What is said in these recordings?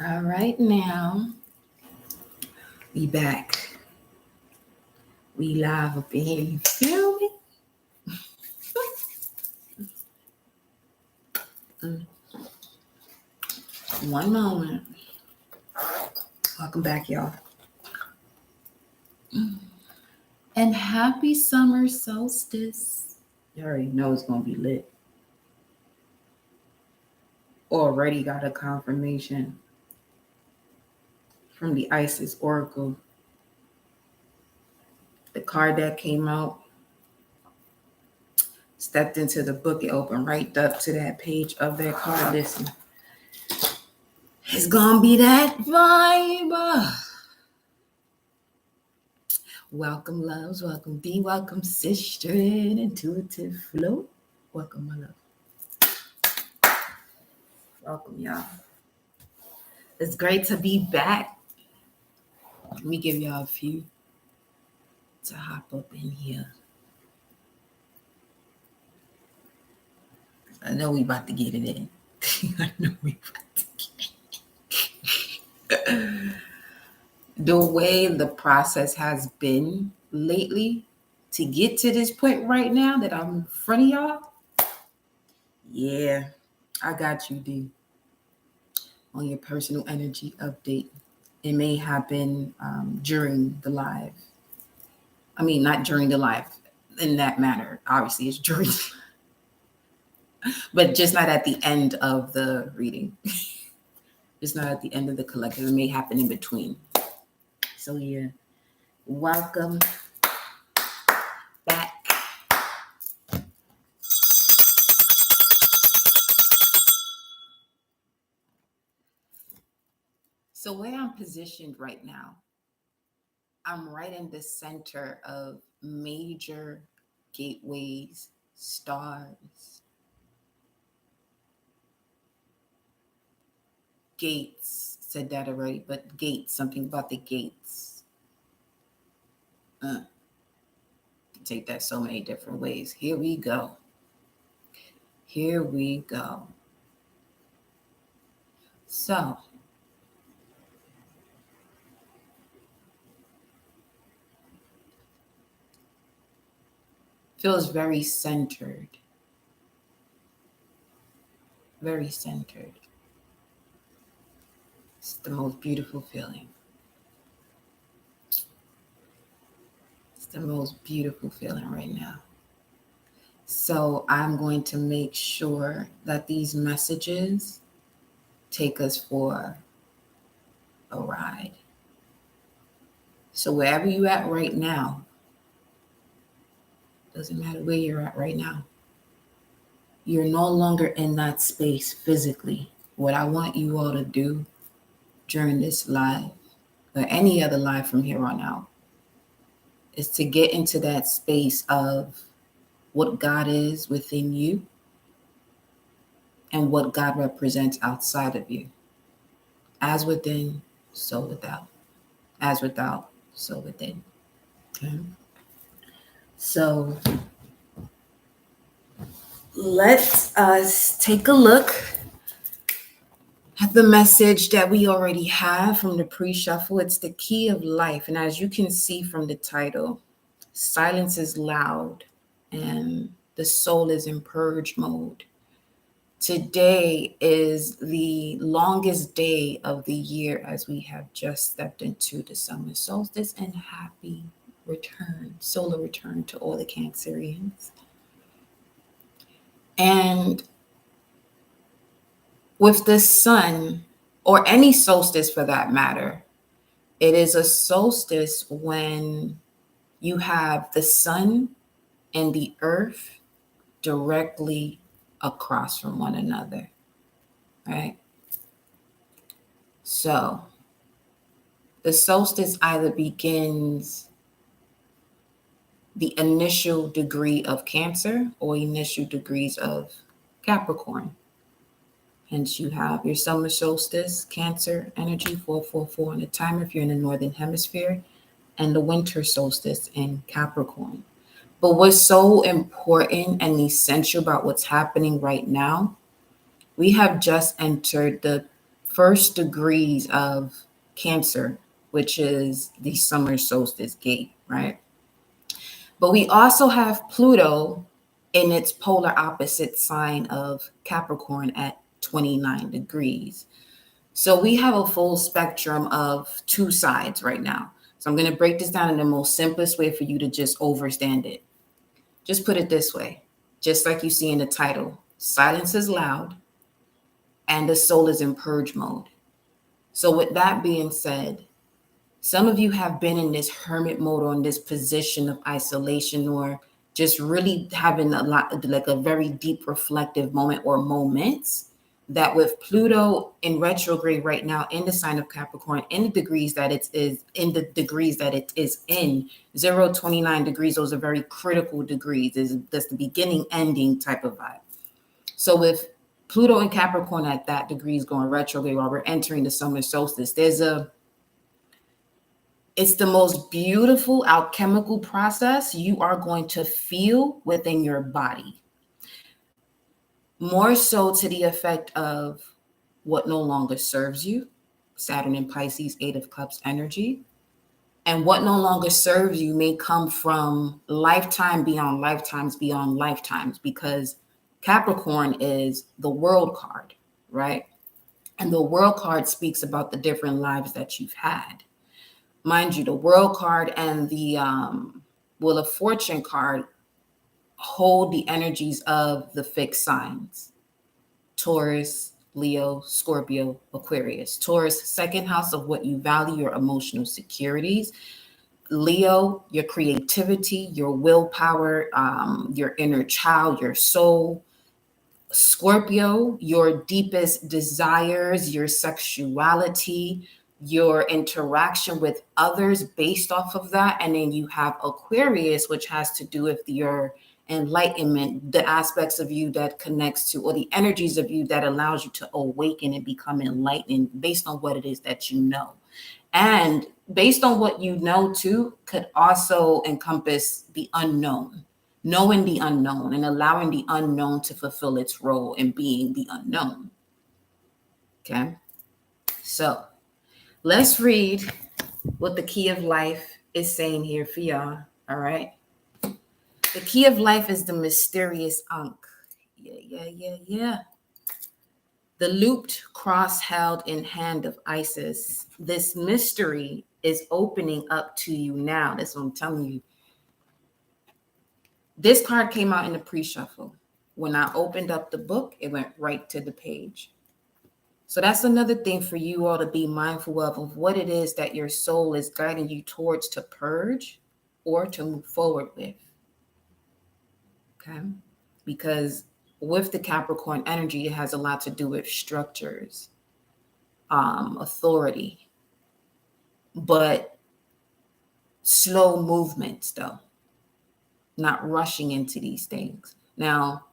All right, now we back. We live up in here. You feel me? Mm. One moment. Welcome back, y'all. And happy summer solstice. You already know it's gonna be lit. Already got a confirmation from the Isis Oracle. The card that came out, stepped into the book, it opened right up to that page of that card. Listen, it's gonna be that vibe. Welcome, loves. Welcome, B. Welcome, sister. Intuitive flow. Welcome, my love. Welcome, y'all. It's great to be back. Let me give y'all a few to hop up in here. I know we about to get it in. I know we about to get it in. The way the process has been lately to get to this point right now that I'm in front of y'all. Yeah, I got you, D. On your personal energy update. It may happen during the live. I mean, not during the live in that manner. Obviously, it's during, but just not at the end of the reading. It's not at the end of the collective. It may happen in between. So, yeah, welcome back. So, where I'm positioned right now, I'm right in the center of major gateways, stars, gates. Said that already, but gates, something about the gates. Take that so many different ways. Here we go. Here we go. So, feels very centered. Very centered. It's the most beautiful feeling. It's the most beautiful feeling right now. So I'm going to make sure that these messages take us for a ride. So wherever you're at right now, doesn't matter where you're at right now, you're no longer in that space physically. What I want you all to do during this live, or any other live from here on out, is to get into that space of what God is within you and what God represents outside of you. As within, so without. As without, so within. Okay. So let us take a look at the message that we already have from the pre-shuffle. It's the key of life. And as you can see from the title, silence is loud and the soul is in purge mode. Today is the longest day of the year as we have just stepped into the summer solstice, and happy return, solar return to all the Cancerians. And with the sun, or any solstice for that matter, it is a solstice when you have the sun and the earth directly across from one another, right? So the solstice either begins the initial degree of Cancer or initial degrees of Capricorn. Hence, you have your summer solstice, Cancer energy, 444 on the timer if you're in the northern hemisphere, and the winter solstice in Capricorn. But what's so important and essential about what's happening right now, we have just entered the first degrees of Cancer, which is the summer solstice gate, right? But we also have Pluto in its polar opposite sign of Capricorn at 29 degrees. So we have a full spectrum of two sides right now. So I'm going to break this down in the most simplest way for you to just understand it. Just put it this way, just like you see in the title, silence is loud and the soul is in purge mode. So with that being said, some of you have been in this hermit mode or in this position of isolation or just really having a lot, like a very deep reflective moment or moments that with Pluto in retrograde right now in the sign of Capricorn, in the degrees that it is in 0, 29 degrees, those are very critical degrees. That's the beginning ending type of vibe. So with Pluto and Capricorn at that degrees going retrograde while we're entering the summer solstice, it's the most beautiful alchemical process you are going to feel within your body. More so to the effect of what no longer serves you, Saturn and Pisces, 8 of Cups energy. And what no longer serves you may come from lifetime beyond lifetimes beyond lifetimes, because Capricorn is the world card, right? And the world card speaks about the different lives that you've had. Mind you, the world card and the Wheel of Fortune card hold the energies of the fixed signs: Taurus, Leo, Scorpio, Aquarius. Taurus, second house of what you value, your emotional securities. Leo, your creativity, your willpower, your inner child, your soul. Scorpio, your deepest desires, your sexuality, your interaction with others based off of that. And then you have Aquarius, which has to do with your enlightenment, the aspects of you that connects to, or the energies of you that allows you to awaken and become enlightened based on what it is that you know. And based on what you know too, could also encompass the unknown, knowing the unknown and allowing the unknown to fulfill its role in being the unknown. Okay. So let's read what the key of life is saying here for y'all. All right. The key of life is the mysterious Ankh. Yeah. The looped cross held in hand of Isis. This mystery is opening up to you now. That's what I'm telling you. This card came out in the pre-shuffle. When I opened up the book, it went right to the page. So that's another thing for you all to be mindful of what it is that your soul is guiding you towards to purge or to move forward with. Okay? Because with the Capricorn energy, it has a lot to do with structures, authority, but slow movements though, not rushing into these things. Now,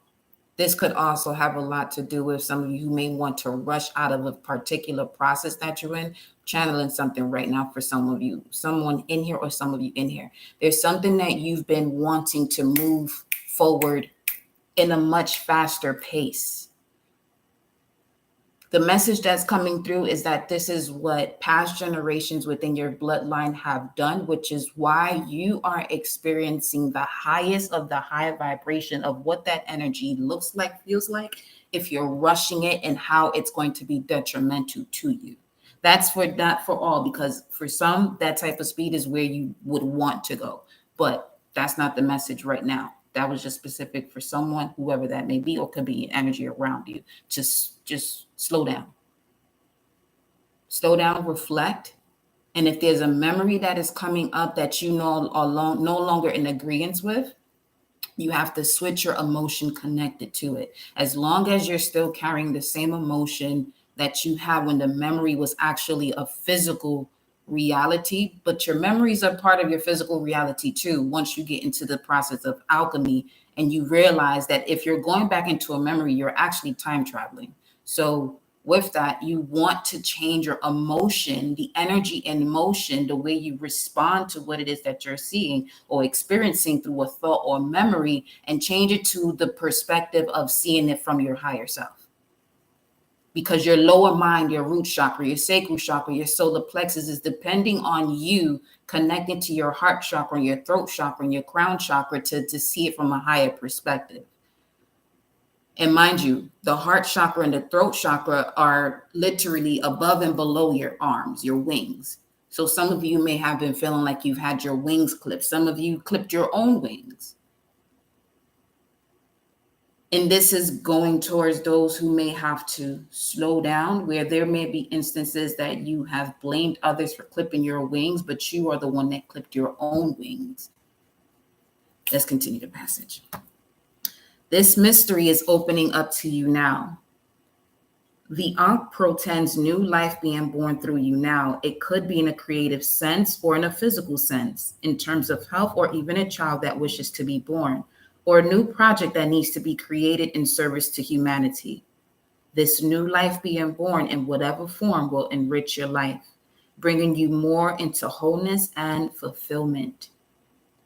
this could also have a lot to do with some of you who may want to rush out of a particular process that you're in, channeling something right now for some of you, someone in here or some of you in here. There's something that you've been wanting to move forward in a much faster pace. The message that's coming through is that this is what past generations within your bloodline have done, which is why you are experiencing the highest of the high vibration of what that energy looks like, feels like, if you're rushing it, and how it's going to be detrimental to you. That's for not for all, because for some, that type of speed is where you would want to go. But that's not the message right now. That was just specific for someone, whoever that may be, or could be energy around you. Just slow down. Slow down, reflect. And if there's a memory that is coming up that you know are no longer in agreement with, you have to switch your emotion connected to it. As long as you're still carrying the same emotion that you had when the memory was actually a physical reality, but your memories are part of your physical reality too. Once you get into the process of alchemy and you realize that if you're going back into a memory, you're actually time traveling. So with that, you want to change your emotion, the energy and emotion, the way you respond to what it is that you're seeing or experiencing through a thought or memory, and change it to the perspective of seeing it from your higher self. because your lower mind, your root chakra, your sacral chakra, your solar plexus is depending on you connecting to your heart chakra, your throat chakra, and your crown chakra to see it from a higher perspective. And mind you, the heart chakra and the throat chakra are literally above and below your arms, your wings. So some of you may have been feeling like you've had your wings clipped. Some of you clipped your own wings. And this is going towards those who may have to slow down, where there may be instances that you have blamed others for clipping your wings, but you are the one that clipped your own wings. Let's continue the passage. This mystery is opening up to you now. The Ankh portends new life being born through you now. It could be in a creative sense or in a physical sense, in terms of health, or even a child that wishes to be born, or a new project that needs to be created in service to humanity. This new life being born in whatever form will enrich your life, bringing you more into wholeness and fulfillment.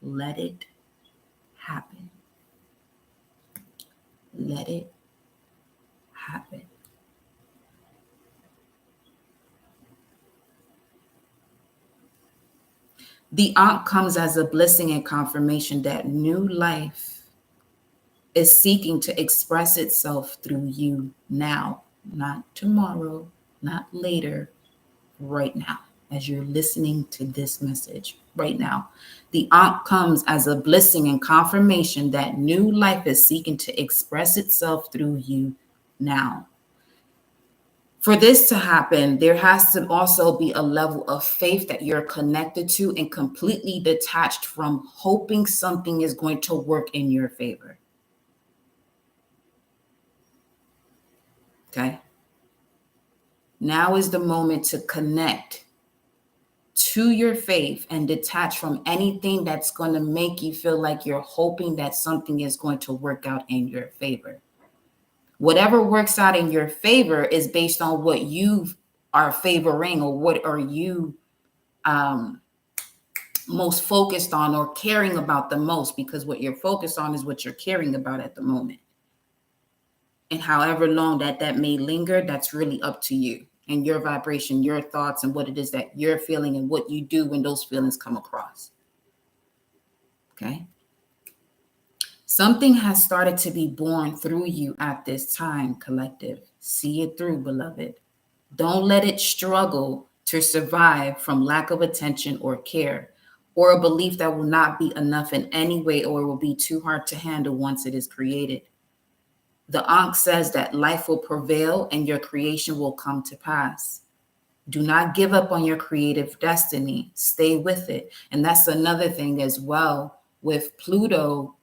Let it happen. Let it happen. The Ankh comes as a blessing and confirmation that new life is seeking to express itself through you now, not tomorrow, not later, right now. As you're listening to this message right now, the Ankh comes as a blessing and confirmation that new life is seeking to express itself through you now. For this to happen, there has to also be a level of faith that you're connected to and completely detached from hoping something is going to work in your favor. Okay? Now is the moment to connect to your faith and detach from anything that's going to make you feel like you're hoping that something is going to work out in your favor. Whatever works out in your favor is based on what you are favoring, or what are you most focused on or caring about the most, because what you're focused on is what you're caring about at the moment. And however long that may linger, that's really up to you and your vibration, your thoughts, and what it is that you're feeling and what you do when those feelings come across. Okay? Something has started to be born through you at this time, collective. See it through, beloved. Don't let it struggle to survive from lack of attention or care, or a belief that will not be enough in any way, or it will be too hard to handle once it is created. The Ankh says that life will prevail and your creation will come to pass. Do not give up on your creative destiny. Stay with it. And that's another thing as well with Pluto.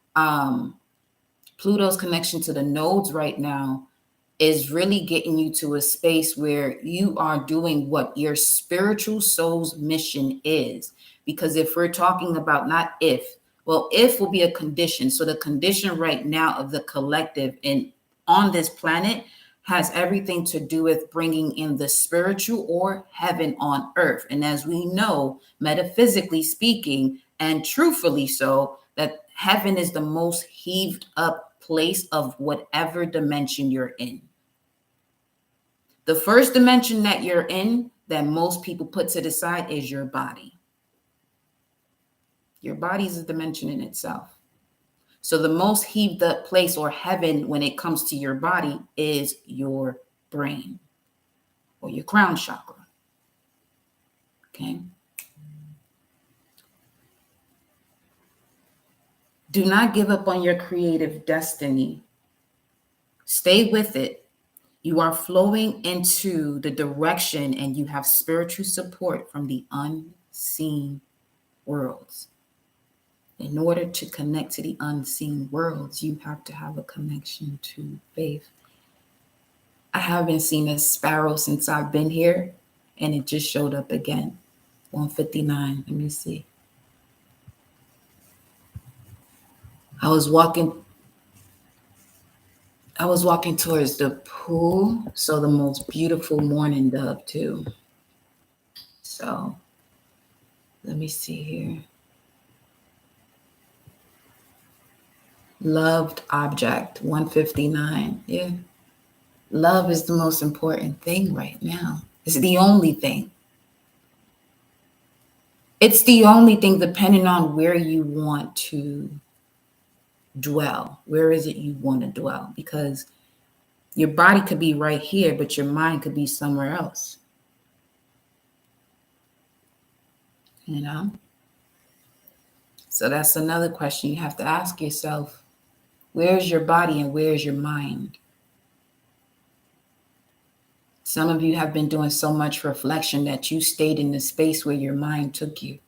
Pluto's connection to the nodes right now is really getting you to a space where you are doing what your spiritual soul's mission is. Because if we're talking about if will be a condition. So the condition right now of the collective and on this planet has everything to do with bringing in the spiritual or heaven on earth. And as we know, metaphysically speaking, and truthfully so, that heaven is the most heaved up place of whatever dimension you're in. The first dimension that you're in that most people put to the side is your body. Your body is a dimension in itself. So the most heaved up place or heaven when it comes to your body is your brain or your crown chakra. Okay. Do not give up on your creative destiny. Stay with it. You are flowing into the direction and you have spiritual support from the unseen worlds. In order to connect to the unseen worlds, you have to have a connection to faith. I haven't seen a sparrow since I've been here, and it just showed up again. 159. Let me see. I was walking towards the pool, so the most beautiful morning dove too. So let me see here. Loved object, 159. Yeah. Love is the most important thing right now. It's the only thing. It's the only thing, depending on where you want to dwell. Where is it you want to dwell? Because your body could be right here, but your mind could be somewhere else. You know? So that's another question you have to ask yourself. Where's your body and where's your mind? Some of you have been doing so much reflection that you stayed in the space where your mind took you.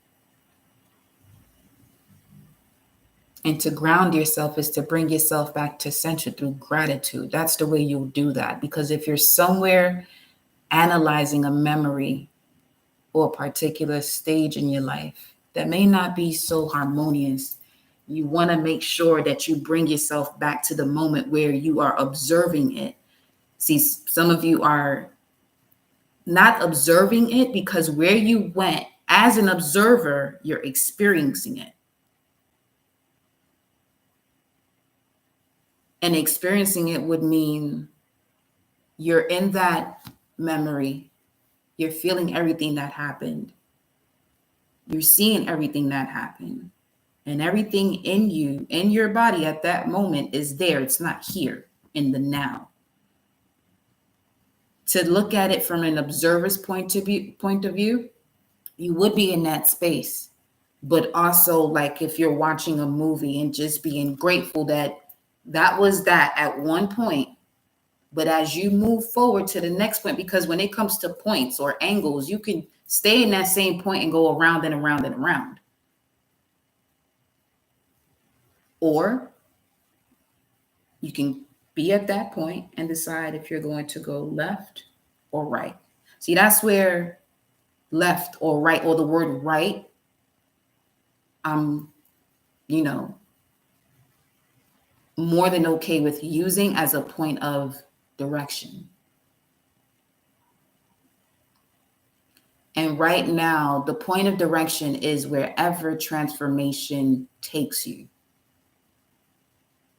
And to ground yourself is to bring yourself back to center through gratitude. That's the way you'll do that. Because if you're somewhere analyzing a memory or a particular stage in your life that may not be so harmonious, you want to make sure that you bring yourself back to the moment where you are observing it. See, some of you are not observing it because where you went as an observer, you're experiencing it. And experiencing it would mean you're in that memory, you're feeling everything that happened, you're seeing everything that happened, and everything in you, in your body at that moment is there. It's not here in the now. To look at it from an observer's point of view, you would be in that space. But also, like if you're watching a movie and just being grateful that that was that at one point. But as you move forward to the next point, because when it comes to points or angles, you can stay in that same point and go around and around and around. Or you can be at that point and decide if you're going to go left or right. See, that's where left or right, or the word right, I'm, more than okay with using as a point of direction. And right now, the point of direction is wherever transformation takes you.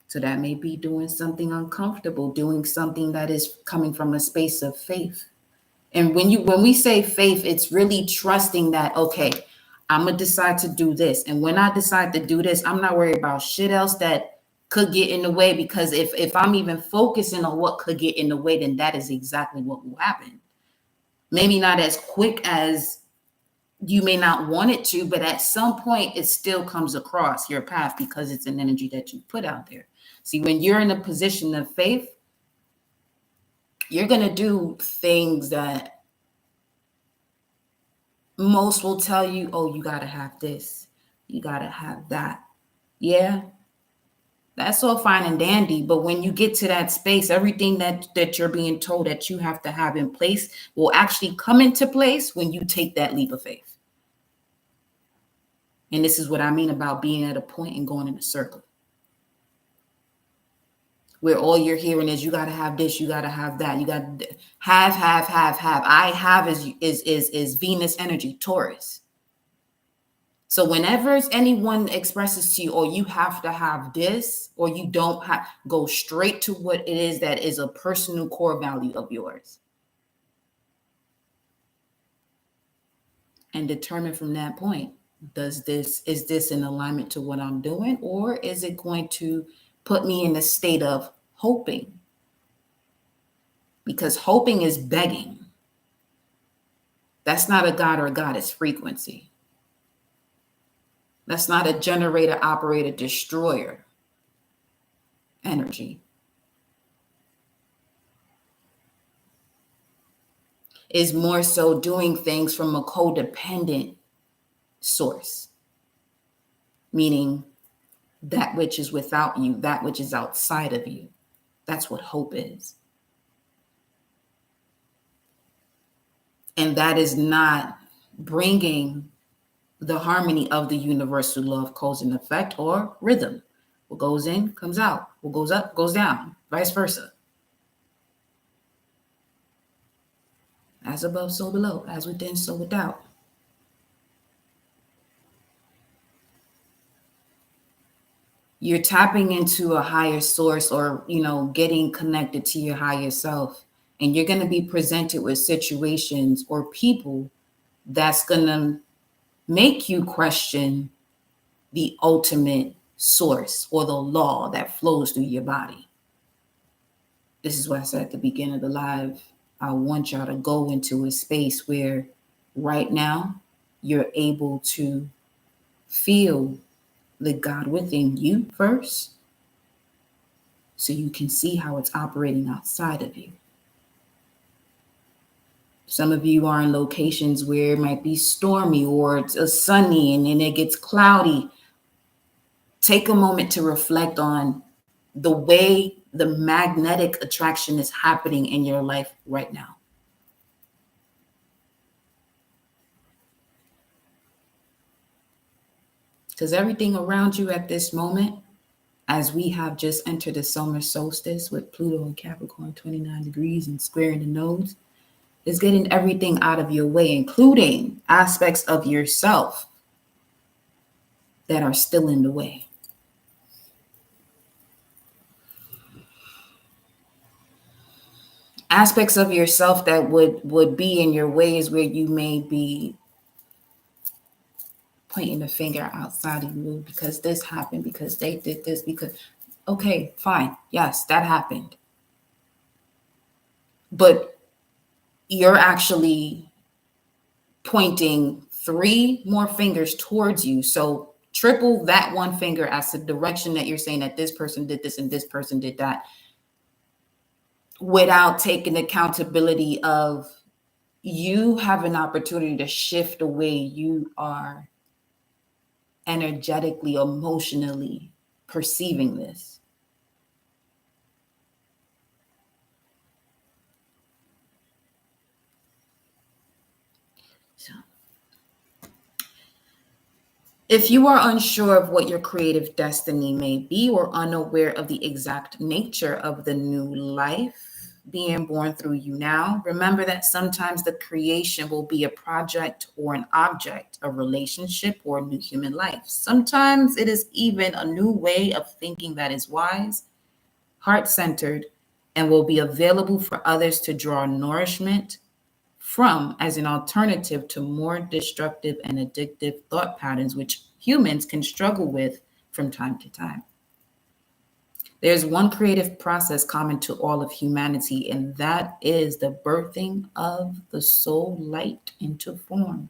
So that may be doing something uncomfortable, doing something that is coming from a space of faith. And when we say faith, it's really trusting that, okay, I'm going to decide to do this. And when I decide to do this, I'm not worried about shit else that could get in the way, because if I'm even focusing on what could get in the way, then that is exactly what will happen. Maybe not as quick as you may not want it to, but at some point it still comes across your path because it's an energy that you put out there. See, when you're in a position of faith, you're going to do things that most will tell you, oh, you got to have this, you got to have that. Yeah, that's all fine and dandy. But when you get to that space, everything that you're being told that you have to have in place will actually come into place when you take that leap of faith. And this is what I mean about being at a point and going in a circle, where all you're hearing is you got to have this, you got to have that, you got to have. I have is Venus energy, Taurus. So whenever anyone expresses to you, or you have to have this, or you don't have, go straight to what it is that is a personal core value of yours. And determine from that point, is this in alignment to what I'm doing, or is it going to put me in a state of hoping? Because hoping is begging. That's not a god or a goddess frequency. That's not a generator, operator, destroyer energy. Is more so doing things from a codependent source, meaning that which is without you, that which is outside of you. That's what hope is. And that is not bringing the harmony of the universal law of cause and effect, or rhythm. What goes in comes out. What goes up goes down, vice versa. As above, so below. As within, so without. you're tapping into a higher source, or getting connected to your higher self, and you're going to be presented with situations or people that's going to make you question the ultimate source or the law that flows through your body. This is what I said at the beginning of the live. I want y'all to go into a space where right now you're able to feel the God within you first, so you can see how it's operating outside of you. Some of you are in locations where it might be stormy or it's sunny and then it gets cloudy. Take a moment to reflect on the way the magnetic attraction is happening in your life right now. Because everything around you at this moment, as we have just entered the summer solstice with Pluto and Capricorn 29 degrees and squaring the nodes, is getting everything out of your way, including aspects of yourself that are still in the way. Aspects of yourself that would be in your ways, where you may be pointing the finger outside of you because this happened, because they did this, because, okay, fine. Yes, that happened. But you're actually pointing 3 more fingers towards you. So triple that one finger as the direction that you're saying that this person did this and this person did that, without taking accountability of you have an opportunity to shift the way you are energetically, emotionally perceiving this. So, if you are unsure of what your creative destiny may be, or unaware of the exact nature of the new life being born through you now, remember that sometimes the creation will be a project or an object, a relationship, or a new human life. Sometimes it is even a new way of thinking that is wise, heart-centered, and will be available for others to draw nourishment from as an alternative to more destructive and addictive thought patterns, which humans can struggle with from time to time. There's one creative process common to all of humanity, and that is the birthing of the soul light into form.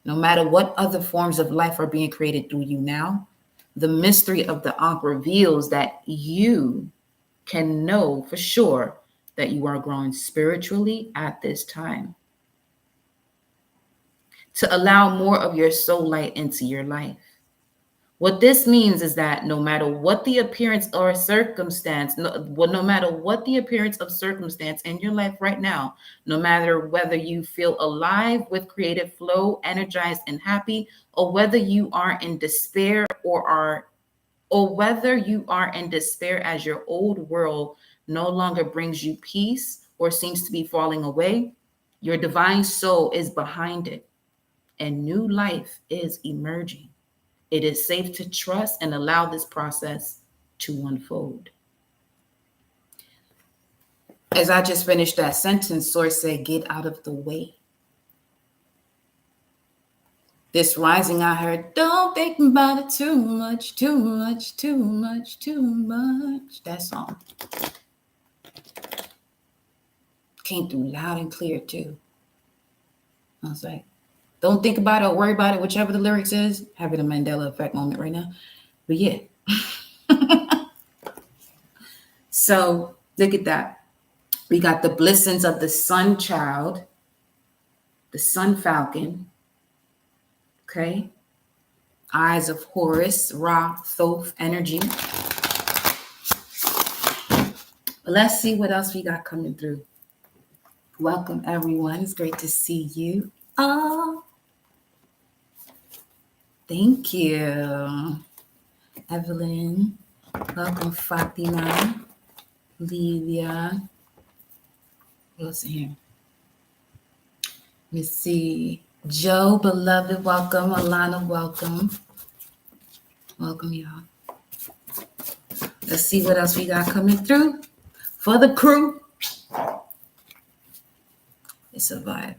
No matter what other forms of life are being created through you now, the mystery of the Ankh reveals that you can know for sure that you are growing spiritually at this time, to allow more of your soul light into your life. What this means is that no matter what the appearance or circumstance, no matter what the appearance of circumstance in your life right now, no matter whether you feel alive with creative flow, energized and happy, or whether you are in despair or whether you are in despair as your old world no longer brings you peace or seems to be falling away, your divine soul is behind it and new life is emerging. It is safe to trust and allow this process to unfold. As I just finished that sentence, Source said, get out of the way. This rising, I heard, don't think about it too much, too much, too much, too much. That song came through loud and clear too. I was like, don't think about it or worry about it, whichever the lyrics is. Having a Mandela effect moment right now. But yeah. So look at that. We got the blessings of the sun child, the sun falcon. Okay. Eyes of Horus, Ra, Thoth energy. But let's see what else we got coming through. Welcome, everyone. It's great to see you. Oh, thank you. Evelyn. Welcome, Fatima. Livia. What else in here? Let me see. Joe, beloved, welcome. Alana, welcome. Welcome, y'all. Let's see what else we got coming through for the crew. It's a vibe.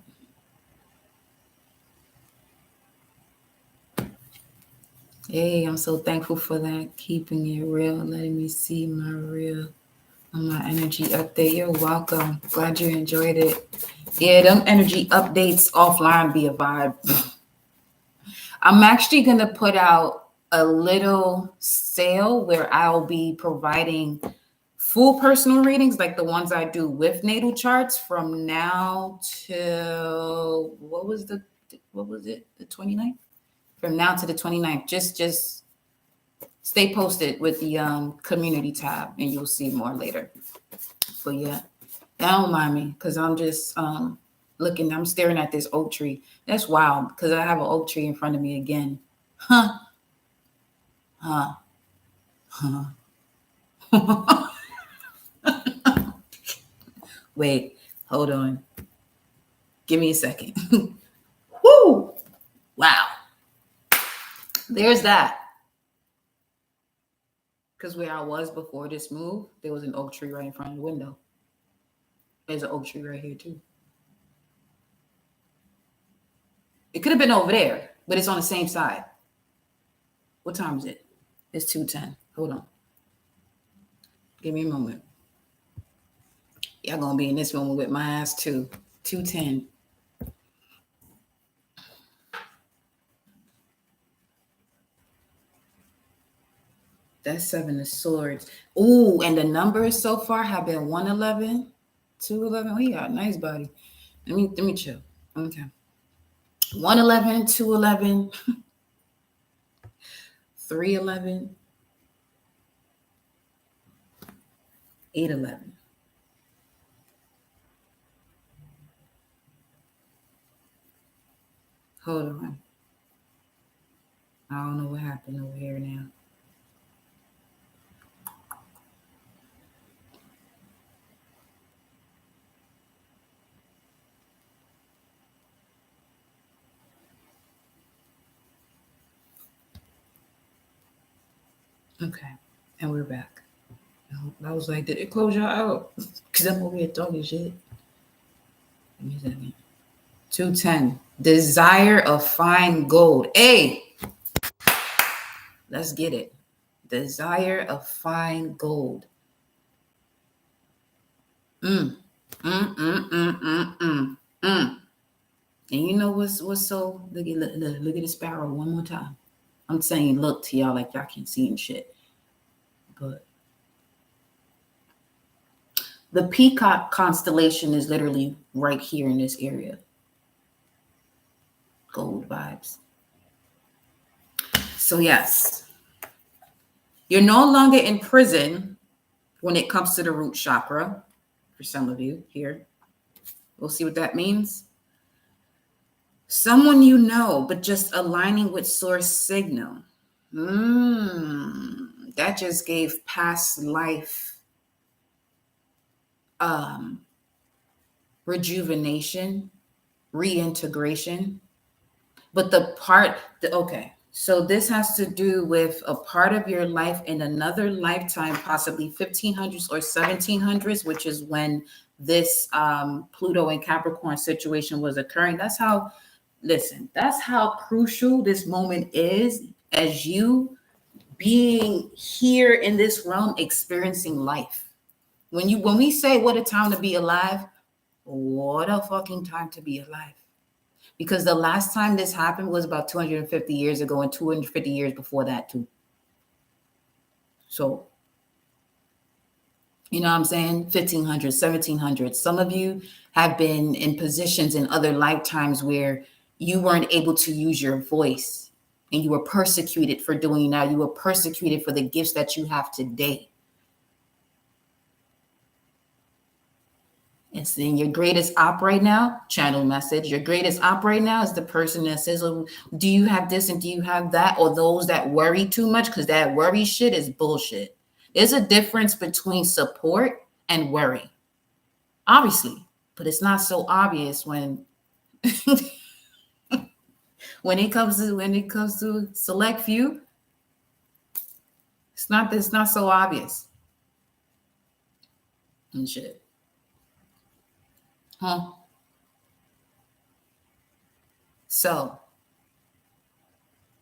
Hey, I'm so thankful for that. Keeping it real, letting me see my real on my energy update. You're welcome. Glad you enjoyed it. Yeah, them energy updates offline be a vibe. I'm actually going to put out a little sale where I'll be providing full personal readings like the ones I do with natal charts from now till what was it? The 29th? From now to the 29th. Just stay posted with the community tab and you'll see more later. But yeah, don't mind me because I'm just I'm staring at this oak tree. That's wild because I have an oak tree in front of me again. Huh. Wait, hold on. Give me a second. Woo! Wow. There's that. Because where I was before this move, there was an oak tree right in front of the window. There's an oak tree right here too. It could have been over there, but it's on the same side. What time is it? It's 2:10. Hold on. Give me a moment. Y'all gonna be in this moment with my ass too. 2:10. That's 7 of swords. Ooh, and the numbers so far have been 111, 211. We got a nice body. Let me chill. Okay. 111, 211, 311, 811. Hold on. I don't know what happened over here now. Okay, and we're back. I was like, did it close y'all out? Because I'm over here talking shit. Give me a second. 210. Desire of fine gold. Hey, let's get it. Desire of fine gold. And you know what's so look at the sparrow one more time. I'm saying look to y'all like y'all can't see and shit. But the peacock constellation is literally right here in this area. Gold vibes. So yes, you're no longer in prison when it comes to the root chakra. For some of you here, we'll see what that means. Someone you know, but just aligning with source signal. That just gave past life rejuvenation, reintegration. But okay, so this has to do with a part of your life in another lifetime, possibly 1500s or 1700s, which is when this Pluto and Capricorn situation was occurring. That's how crucial this moment is as you being here in this realm, experiencing life. When we say what a time to be alive, what a fucking time to be alive. Because the last time this happened was about 250 years ago and 250 years before that too. So, you know what I'm saying? 1500s, 1700s. Some of you have been in positions in other lifetimes where you weren't able to use your voice and you were persecuted for doing that. You were persecuted for the gifts that you have today. And then your greatest op right now, channel message. Your greatest op right now is the person that says, oh, do you have this and do you have that? Or those that worry too much, because that worry shit is bullshit. There's a difference between support and worry. Obviously, but it's not so obvious when when it comes to select few. It's not so obvious. And shit. Huh? So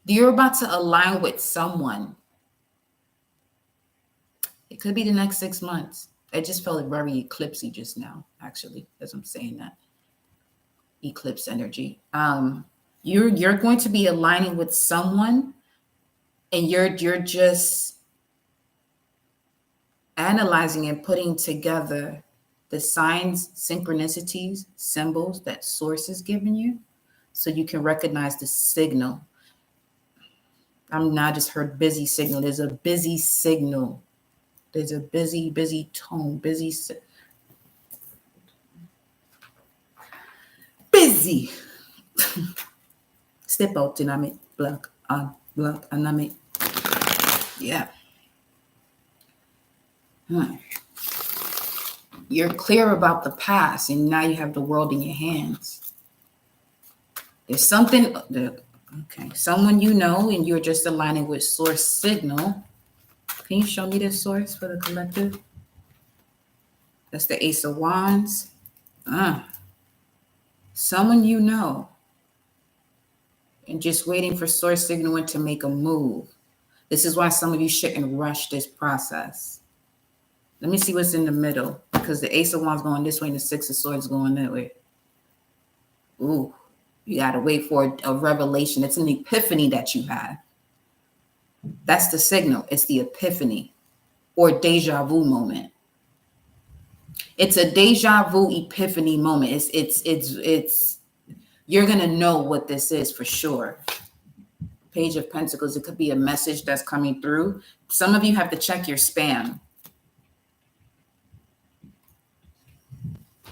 you're about to align with someone. It could be the next 6 months. I just felt very eclipsy just now, actually, as I'm saying that. Eclipse energy. You're going to be aligning with someone, and you're just analyzing and putting together the signs, synchronicities, symbols that source is giving you, so you can recognize the signal. I'm not just heard busy signal. There's a busy signal. There's a busy tone, busy. Step out dynamic, block, dynamic. Yeah. You're clear about the past, and now you have the world in your hands. There's something, someone you know, and you're just aligning with source signal. Can you show me this source for the collective? That's the Ace of Wands. Someone you know, and just waiting for source signaling to make a move. This is why some of you shouldn't rush this process. Let me see what's in the middle, because the Ace of Wands going this way and the Six of Swords going that way. Ooh, you got to wait for a revelation. It's an epiphany that you have. That's the signal. It's the epiphany or deja vu moment. It's a deja vu epiphany moment. It's you're going to know what this is for sure. Page of Pentacles. It could be a message that's coming through. Some of you have to check your spam.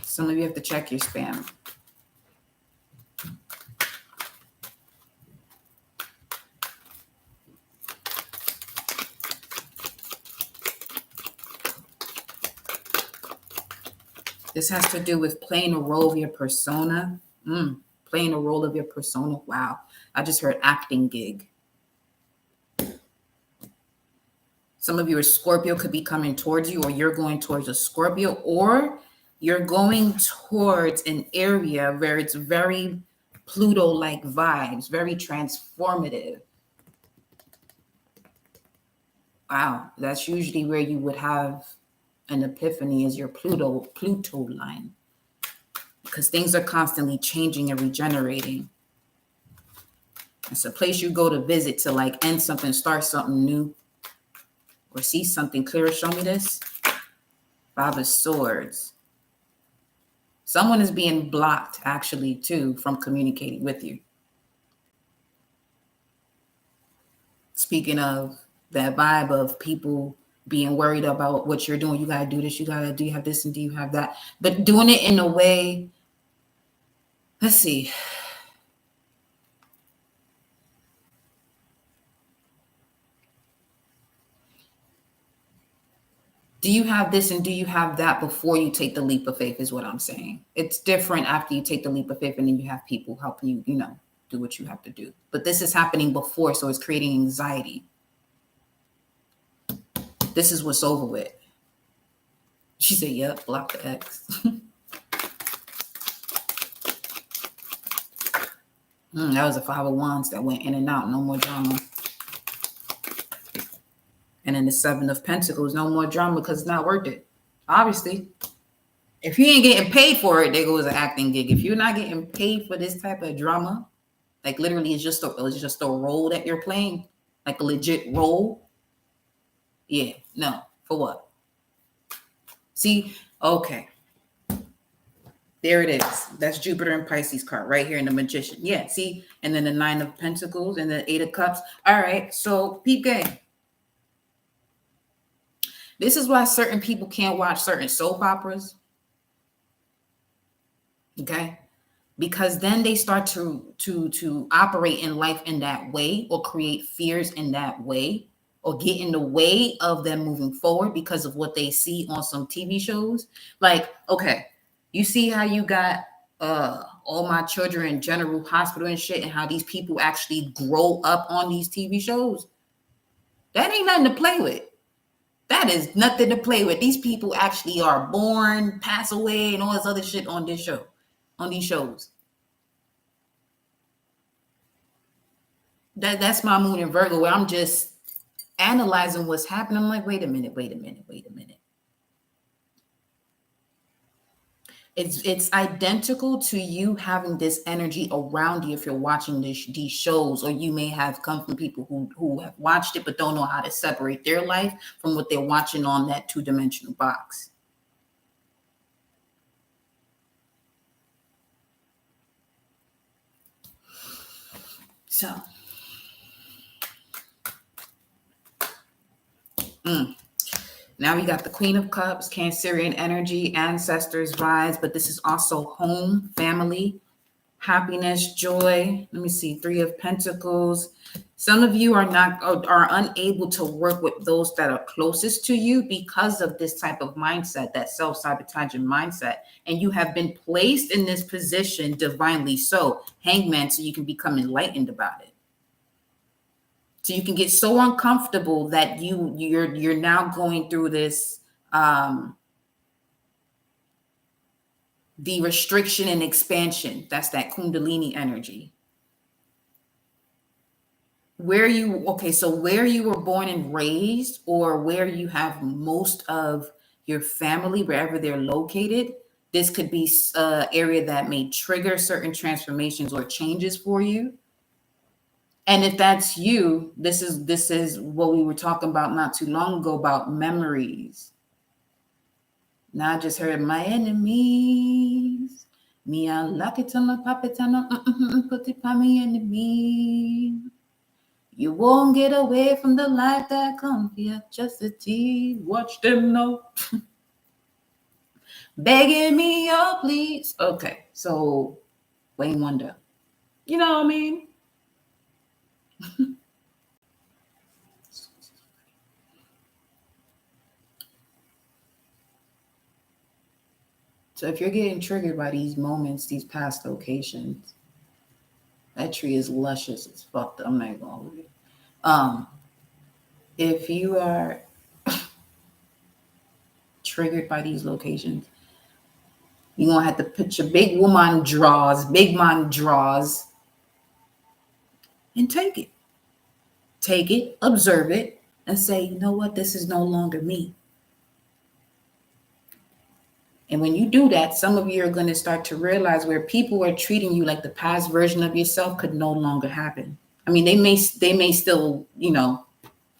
Some of you have to check your spam. This has to do with playing a role of your persona. Playing a role of your persona. Wow. I just heard acting gig. Some of you, a Scorpio could be coming towards you, or you're going towards a Scorpio, or you're going towards an area where it's very Pluto-like vibes, very transformative. Wow. That's usually where you would have an epiphany, is your Pluto line. Because things are constantly changing and regenerating. It's a place you go to visit to like end something, start something new, or see something clearer. Show me this. Five of Swords. Someone is being blocked, actually, too, from communicating with you. Speaking of that vibe of people being worried about what you're doing, you got to do this, do you have this, and do you have that? But doing it in a way, let's see. Do you have this and do you have that before you take the leap of faith is what I'm saying. It's different after you take the leap of faith and then you have people helping you, do what you have to do. But this is happening before, so it's creating anxiety. This is what's over with. She said, yep, block the X. That was a Five of Wands that went in and out. No more drama. And then the Seven of Pentacles, no more drama because it's not worth it. Obviously, if you ain't getting paid for it, there goes an acting gig. If you're not getting paid for this type of drama, like literally it's just a role that you're playing, like a legit role. Yeah, no, for what? See, okay. There it is. That's Jupiter and Pisces card right here in the Magician. Yeah, see? And then the Nine of Pentacles and the Eight of Cups. All right, so peep game. This is why certain people can't watch certain soap operas. Okay? Because then they start to operate in life in that way, or create fears in that way, or get in the way of them moving forward because of what they see on some TV shows. Like, okay, you see how you got All My Children in General Hospital and shit, and how these people actually grow up on these TV shows? That ain't nothing to play with. That is nothing to play with. These people actually are born, pass away, and all this other shit on this show, on these shows. That's my moon in Virgo, where I'm just analyzing what's happening. I'm like, wait a minute. It's identical to you having this energy around you if you're watching these shows, or you may have come from people who have watched it but don't know how to separate their life from what they're watching on that two-dimensional box. So, now we got the Queen of Cups, Cancerian energy, ancestors vibes, but this is also home, family, happiness, joy. Let me see, Three of Pentacles. Some of you are unable to work with those that are closest to you because of this type of mindset, that self-sabotaging mindset. And you have been placed in this position divinely so, Hangman, so you can become enlightened about it. So you can get so uncomfortable that you're now going through this the restriction and expansion. That's that Kundalini energy. Where you were born and raised, or where you have most of your family, wherever they're located, this could be an area that may trigger certain transformations or changes for you. And if that's you, this is what we were talking about not too long ago about memories. Now I just heard my enemies. Me, I lock it on my puppet and put it on my enemy. You won't get away from the life that comes via just a tea. Watch them know. Begging me, oh please. Okay, so Wayne Wonder. You know what I mean? So if you're getting triggered by these moments, these past locations, that tree is luscious. It's fucked up. I'm not gonna hold it. If you are triggered by these locations, you're gonna have to put your big man draws, and take it. Take it, observe it, and say, you know what, this is no longer me. And when you do that, some of you are going to start to realize where people are treating you like the past version of yourself could no longer happen. I mean, they may still,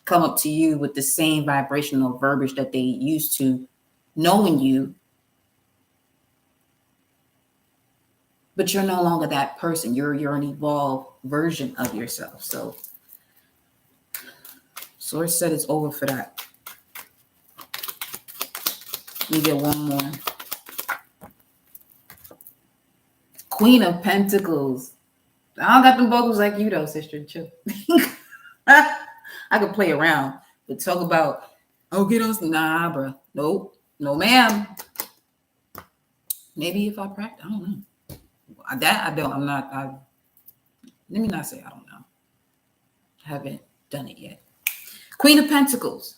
come up to you with the same vibrational verbiage that they used to knowing you, but you're no longer that person. You're an evolved version of yourself. So Source said it's over for that. Let me get one more. Queen of Pentacles. I don't got them vocals like you though, sister. Chill. I could play around, but talk about, get us. Nah, bro. Nope. No, ma'am. Maybe if I practice, I don't know. That I don't. I'm not. Let me not say I don't know. I haven't done it yet. Queen of Pentacles.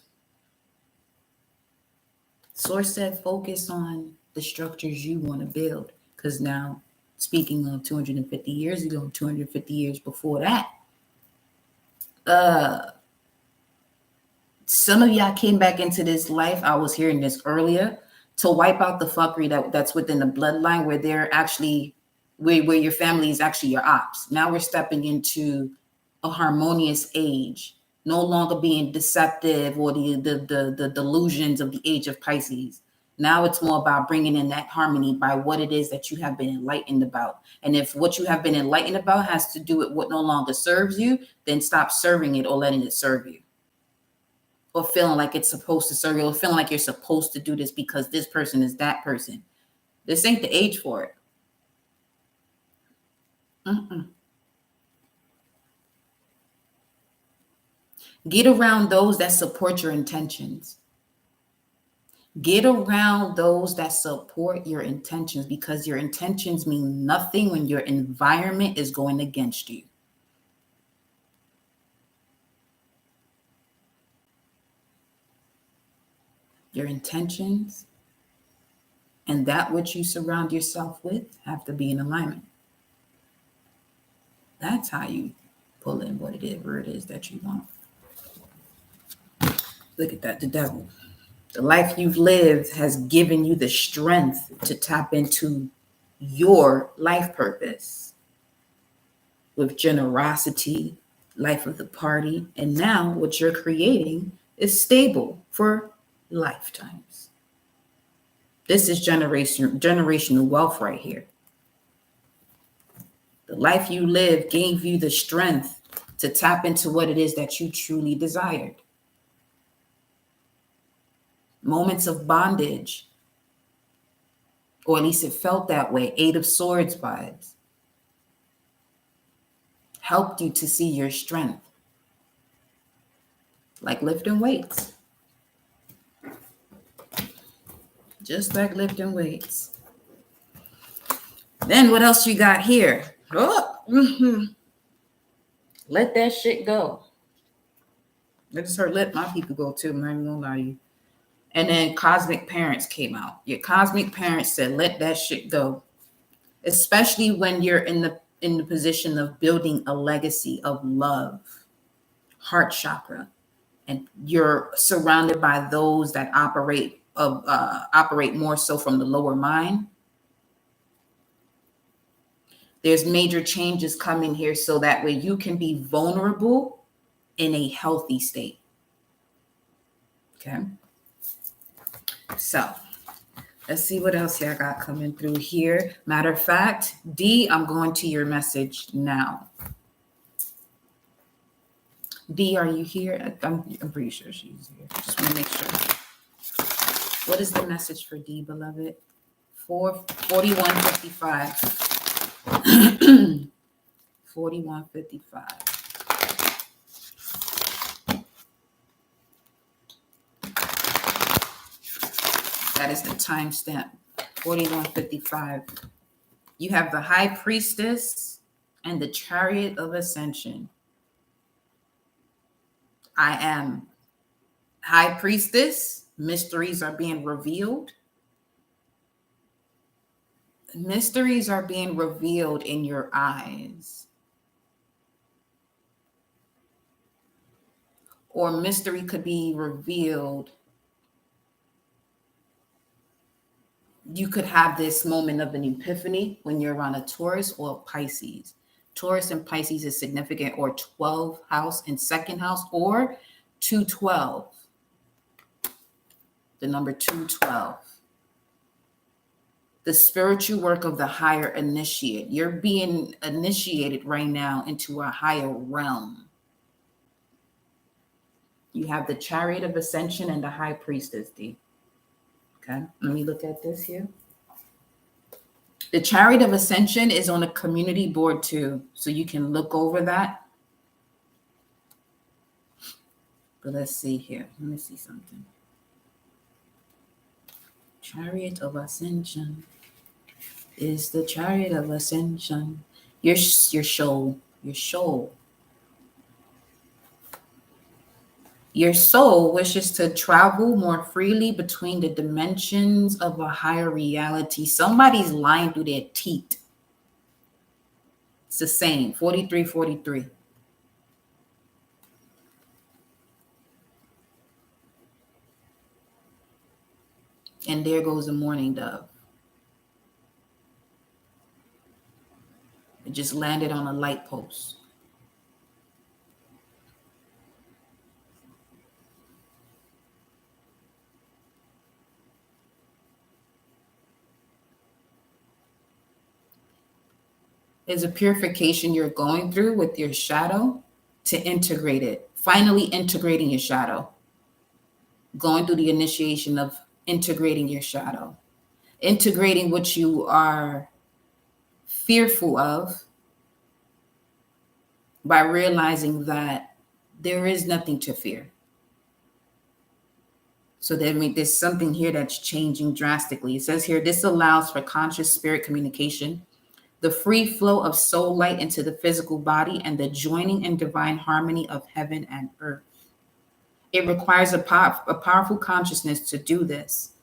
Source said focus on the structures you want to build, because now, speaking of 250 years ago, 250 years before that, some of y'all came back into this life. I was hearing this earlier, to wipe out the fuckery that's within the bloodline, where they're actually where your family is actually your ops. Now we're stepping into a harmonious age, no longer being deceptive or the delusions of the age of Pisces. Now it's more about bringing in that harmony by what it is that you have been enlightened about. And if what you have been enlightened about has to do with what no longer serves you, then stop serving it or letting it serve you. Or feeling like it's supposed to serve you, or feeling like you're supposed to do this because this person is that person. This ain't the age for it. Get around those that support your intentions. Get around those that support your intentions, because your intentions mean nothing when your environment is going against you. Your intentions and that which you surround yourself with have to be in alignment. That's how you pull in whatever it is that you want. Look at that, the devil. The life you've lived has given you the strength to tap into your life purpose with generosity, life of the party. And now what you're creating is stable for lifetimes. This is generational wealth right here. The life you lived gave you the strength to tap into what it is that you truly desired. Moments of bondage, or at least it felt that way, Eight of Swords vibes, helped you to see your strength, like lifting weights. Just like lifting weights. Then what else you got here? Oh, let that shit go. I just heard let my people go too. I'm not even gonna lie to you. And then cosmic parents came out. Your cosmic parents said, let that shit go. Especially when you're in the position of building a legacy of love, heart chakra, and you're surrounded by those that operate more so from the lower mind. There's major changes coming here so that way you can be vulnerable in a healthy state. Okay. So let's see what else y'all got coming through here. Matter of fact, D, I'm going to your message now. D, are you here? I'm pretty sure she's here. Just want to make sure. What is the message for D, beloved? 4155. 4155. That is the timestamp. 4155. You have the High Priestess and the Chariot of Ascension. I am High Priestess. Mysteries are being revealed. Mysteries are being revealed in your eyes. Or mystery could be revealed. You could have this moment of an epiphany when you're around a Taurus or a Pisces. Taurus and Pisces is significant, or 12th house and second house, or 212. The number 212. The spiritual work of the higher initiate. You're being initiated right now into a higher realm. You have the Chariot of Ascension and the High Priestess, D. Okay, let me look at this here. The Chariot of Ascension is on a community board too, so you can look over that. But let's see here. Let me see something. Chariot of Ascension is the Chariot of Ascension. Your soul. Your soul wishes to travel more freely between the dimensions of a higher reality. Somebody's lying through their teeth. It's the same. 4343. And there goes the mourning dove. It just landed on a light post. Is a purification you're going through with your shadow to integrate it. Finally integrating your shadow. Going through the initiation of integrating your shadow. Integrating what you are fearful of by realizing that there is nothing to fear. So there's something here that's changing drastically. It says here, this allows for conscious spirit communication, the free flow of soul light into the physical body, and the joining in divine harmony of heaven and earth. It requires a powerful consciousness to do this.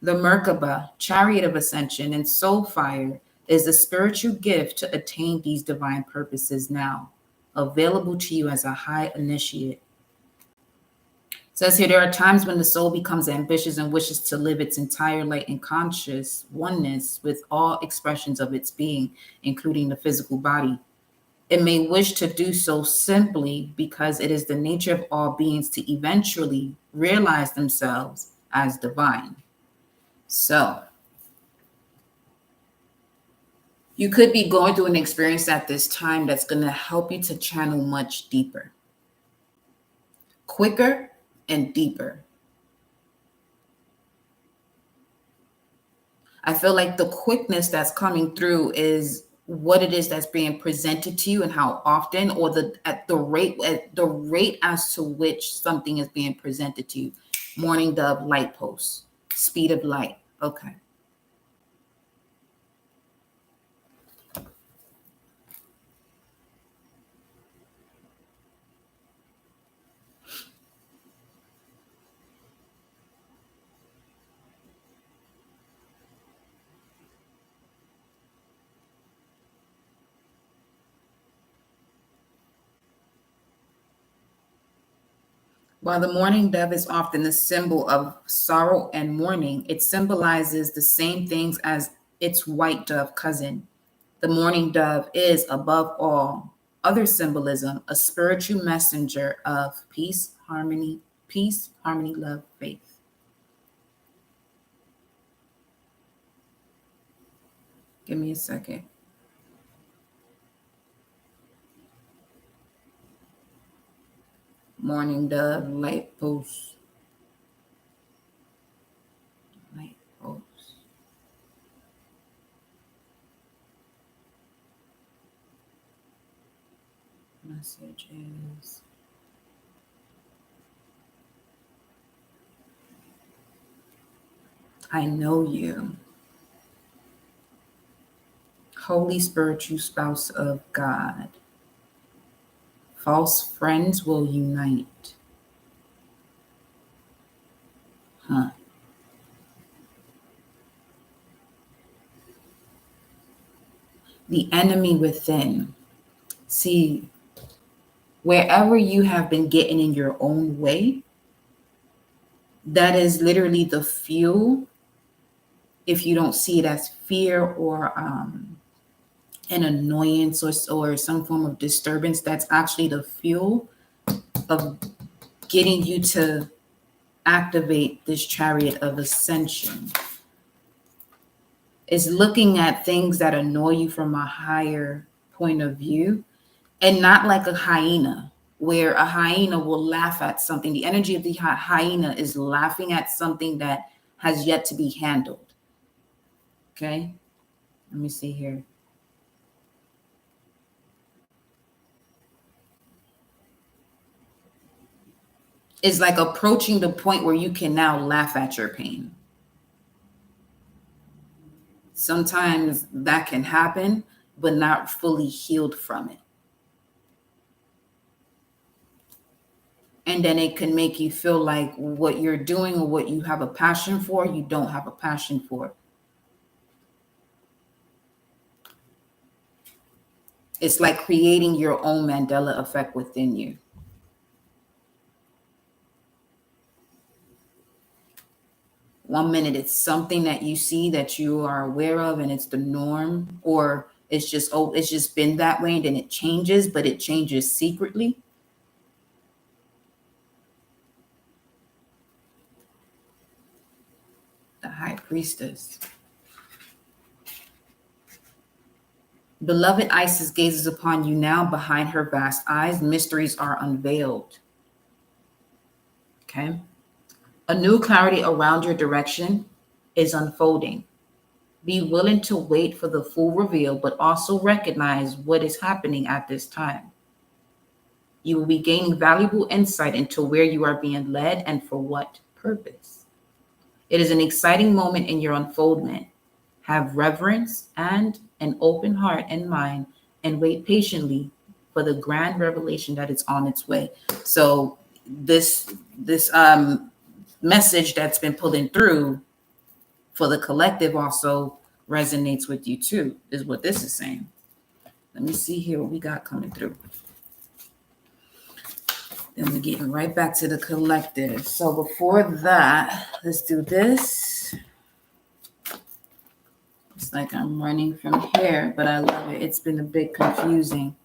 The Merkaba, chariot of ascension, and soul fire is the spiritual gift to attain these divine purposes now, available to you as a high initiate. It says here, there are times when the soul becomes ambitious and wishes to live its entire light in conscious oneness with all expressions of its being, including the physical body. It may wish to do so simply because it is the nature of all beings to eventually realize themselves as divine. So, you could be going through an experience at this time that's going to help you to channel much deeper, quicker, and deeper. I feel like the quickness that's coming through is what it is that's being presented to you and how often, or at the rate as to which something is being presented to you. Morning dove, light post, speed of light. Okay. While the mourning dove is often the symbol of sorrow and mourning, it symbolizes the same things as its white dove cousin. The mourning dove is, above all other symbolism, a spiritual messenger of peace, harmony, love, faith. Give me a second. Morning dove, light post. Light post. Messages. I know you. Holy spiritual spouse of God. False friends will unite. The enemy within. See, wherever you have been getting in your own way, that is literally the fuel. If you don't see it as fear or an annoyance or some form of disturbance, that's actually the fuel of getting you to activate this chariot of ascension. Is looking at things that annoy you from a higher point of view, and not like a hyena, where a hyena will laugh at something. The energy of the hyena is laughing at something that has yet to be handled. Okay, let me see here. It's like approaching the point where you can now laugh at your pain. Sometimes that can happen, but not fully healed from it. And then it can make you feel like what you're doing or what you have a passion for, you don't have a passion for. It's like creating your own Mandela effect within you. One minute it's something that you see that you are aware of and it's the norm, or it's just been that way, and then it changes, but it changes secretly. The high priestess. Beloved Isis gazes upon you now. Behind her vast eyes, mysteries are unveiled. Okay. A new clarity around your direction is unfolding. Be willing to wait for the full reveal, but also recognize what is happening at this time. You will be gaining valuable insight into where you are being led and for what purpose. It is an exciting moment in your unfoldment. Have reverence and an open heart and mind, and wait patiently for the grand revelation that is on its way. So this message that's been pulling through for the collective also resonates with you too, is what this is saying. Let me see here what we got coming through. Then we're getting right back to the collective. So before that, let's do this. It's like I'm running from here, but I love it. It's been a bit confusing.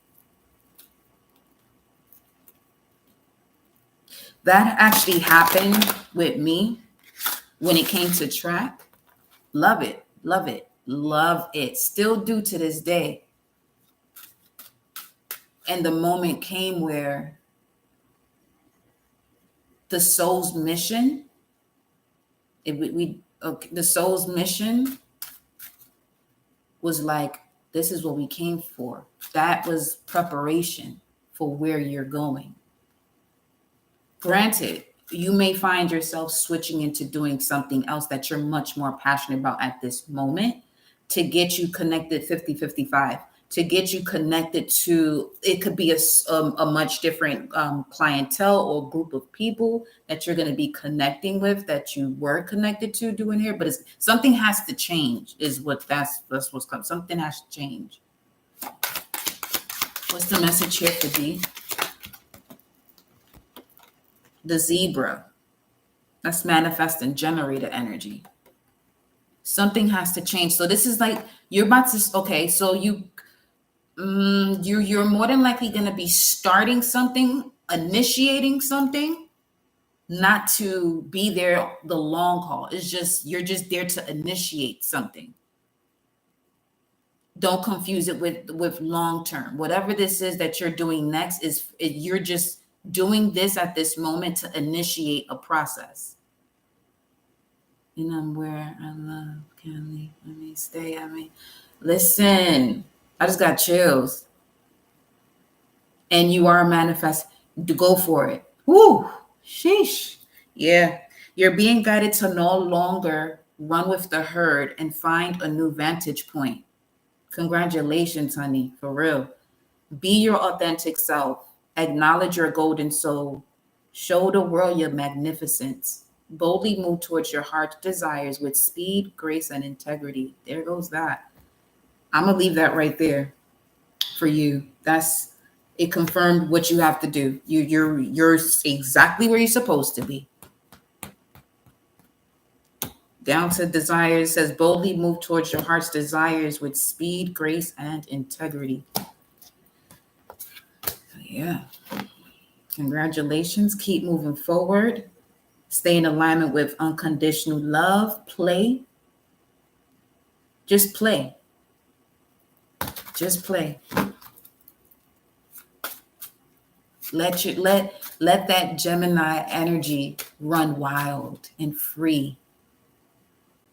That actually happened with me when it came to track. Love it, love it, love it. Still do to this day. And the moment came where the soul's mission, the soul's mission was like, this is what we came for. That was preparation for where you're going. Granted, you may find yourself switching into doing something else that you're much more passionate about at this moment to get you connected 50-55, to get you connected to, it could be a much different clientele or group of people that you're going to be connecting with that you were connected to doing here. But something has to change is what that's what's coming. Something has to change. What's the message here for D? The zebra. That's manifesting generator energy. Something has to change. So this is like you're about to, okay, so you're more than likely going to be starting something, initiating something, not to be there the long haul. It's just, you're just there to initiate something. Don't confuse it with long term. Whatever this is that you're doing next you're just doing this at this moment to initiate a process. And I'm where I love, can't leave, I mean, stay, I mean, listen, I just got chills. And you are manifest, to go for it. Woo, sheesh. Yeah, you're being guided to no longer run with the herd and find a new vantage point. Congratulations, honey, for real. Be your authentic self. Acknowledge your golden soul. Show the world your magnificence. Boldly move towards your heart's desires with speed, grace, and integrity. There goes that. I'm going to leave that right there for you. It confirmed what you have to do. You're exactly where you're supposed to be. Down to desires, says boldly move towards your heart's desires with speed, grace, and integrity. Yeah. Congratulations. Keep moving forward. Stay in alignment with unconditional love. Play. Just play. Just play. Let that Gemini energy run wild and free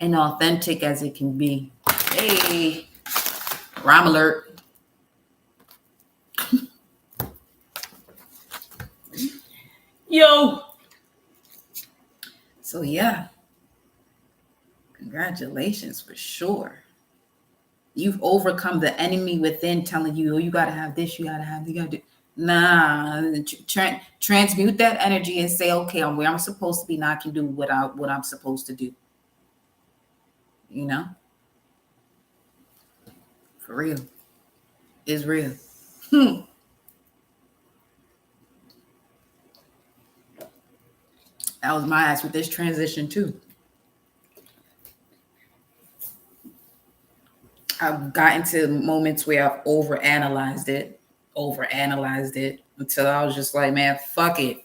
and authentic as it can be. Hey, rhyme alert. Yo. So yeah, congratulations for sure. You've overcome the enemy within telling you, oh, you got to have this, you got to have, you got to do. Nah, transmute that energy and say, okay, I'm where I'm supposed to be. Now I can do what I'm supposed to do. You know? For real. It's real. That was my ass with this transition too. I've gotten to moments where I've overanalyzed it until I was just like, man, fuck it.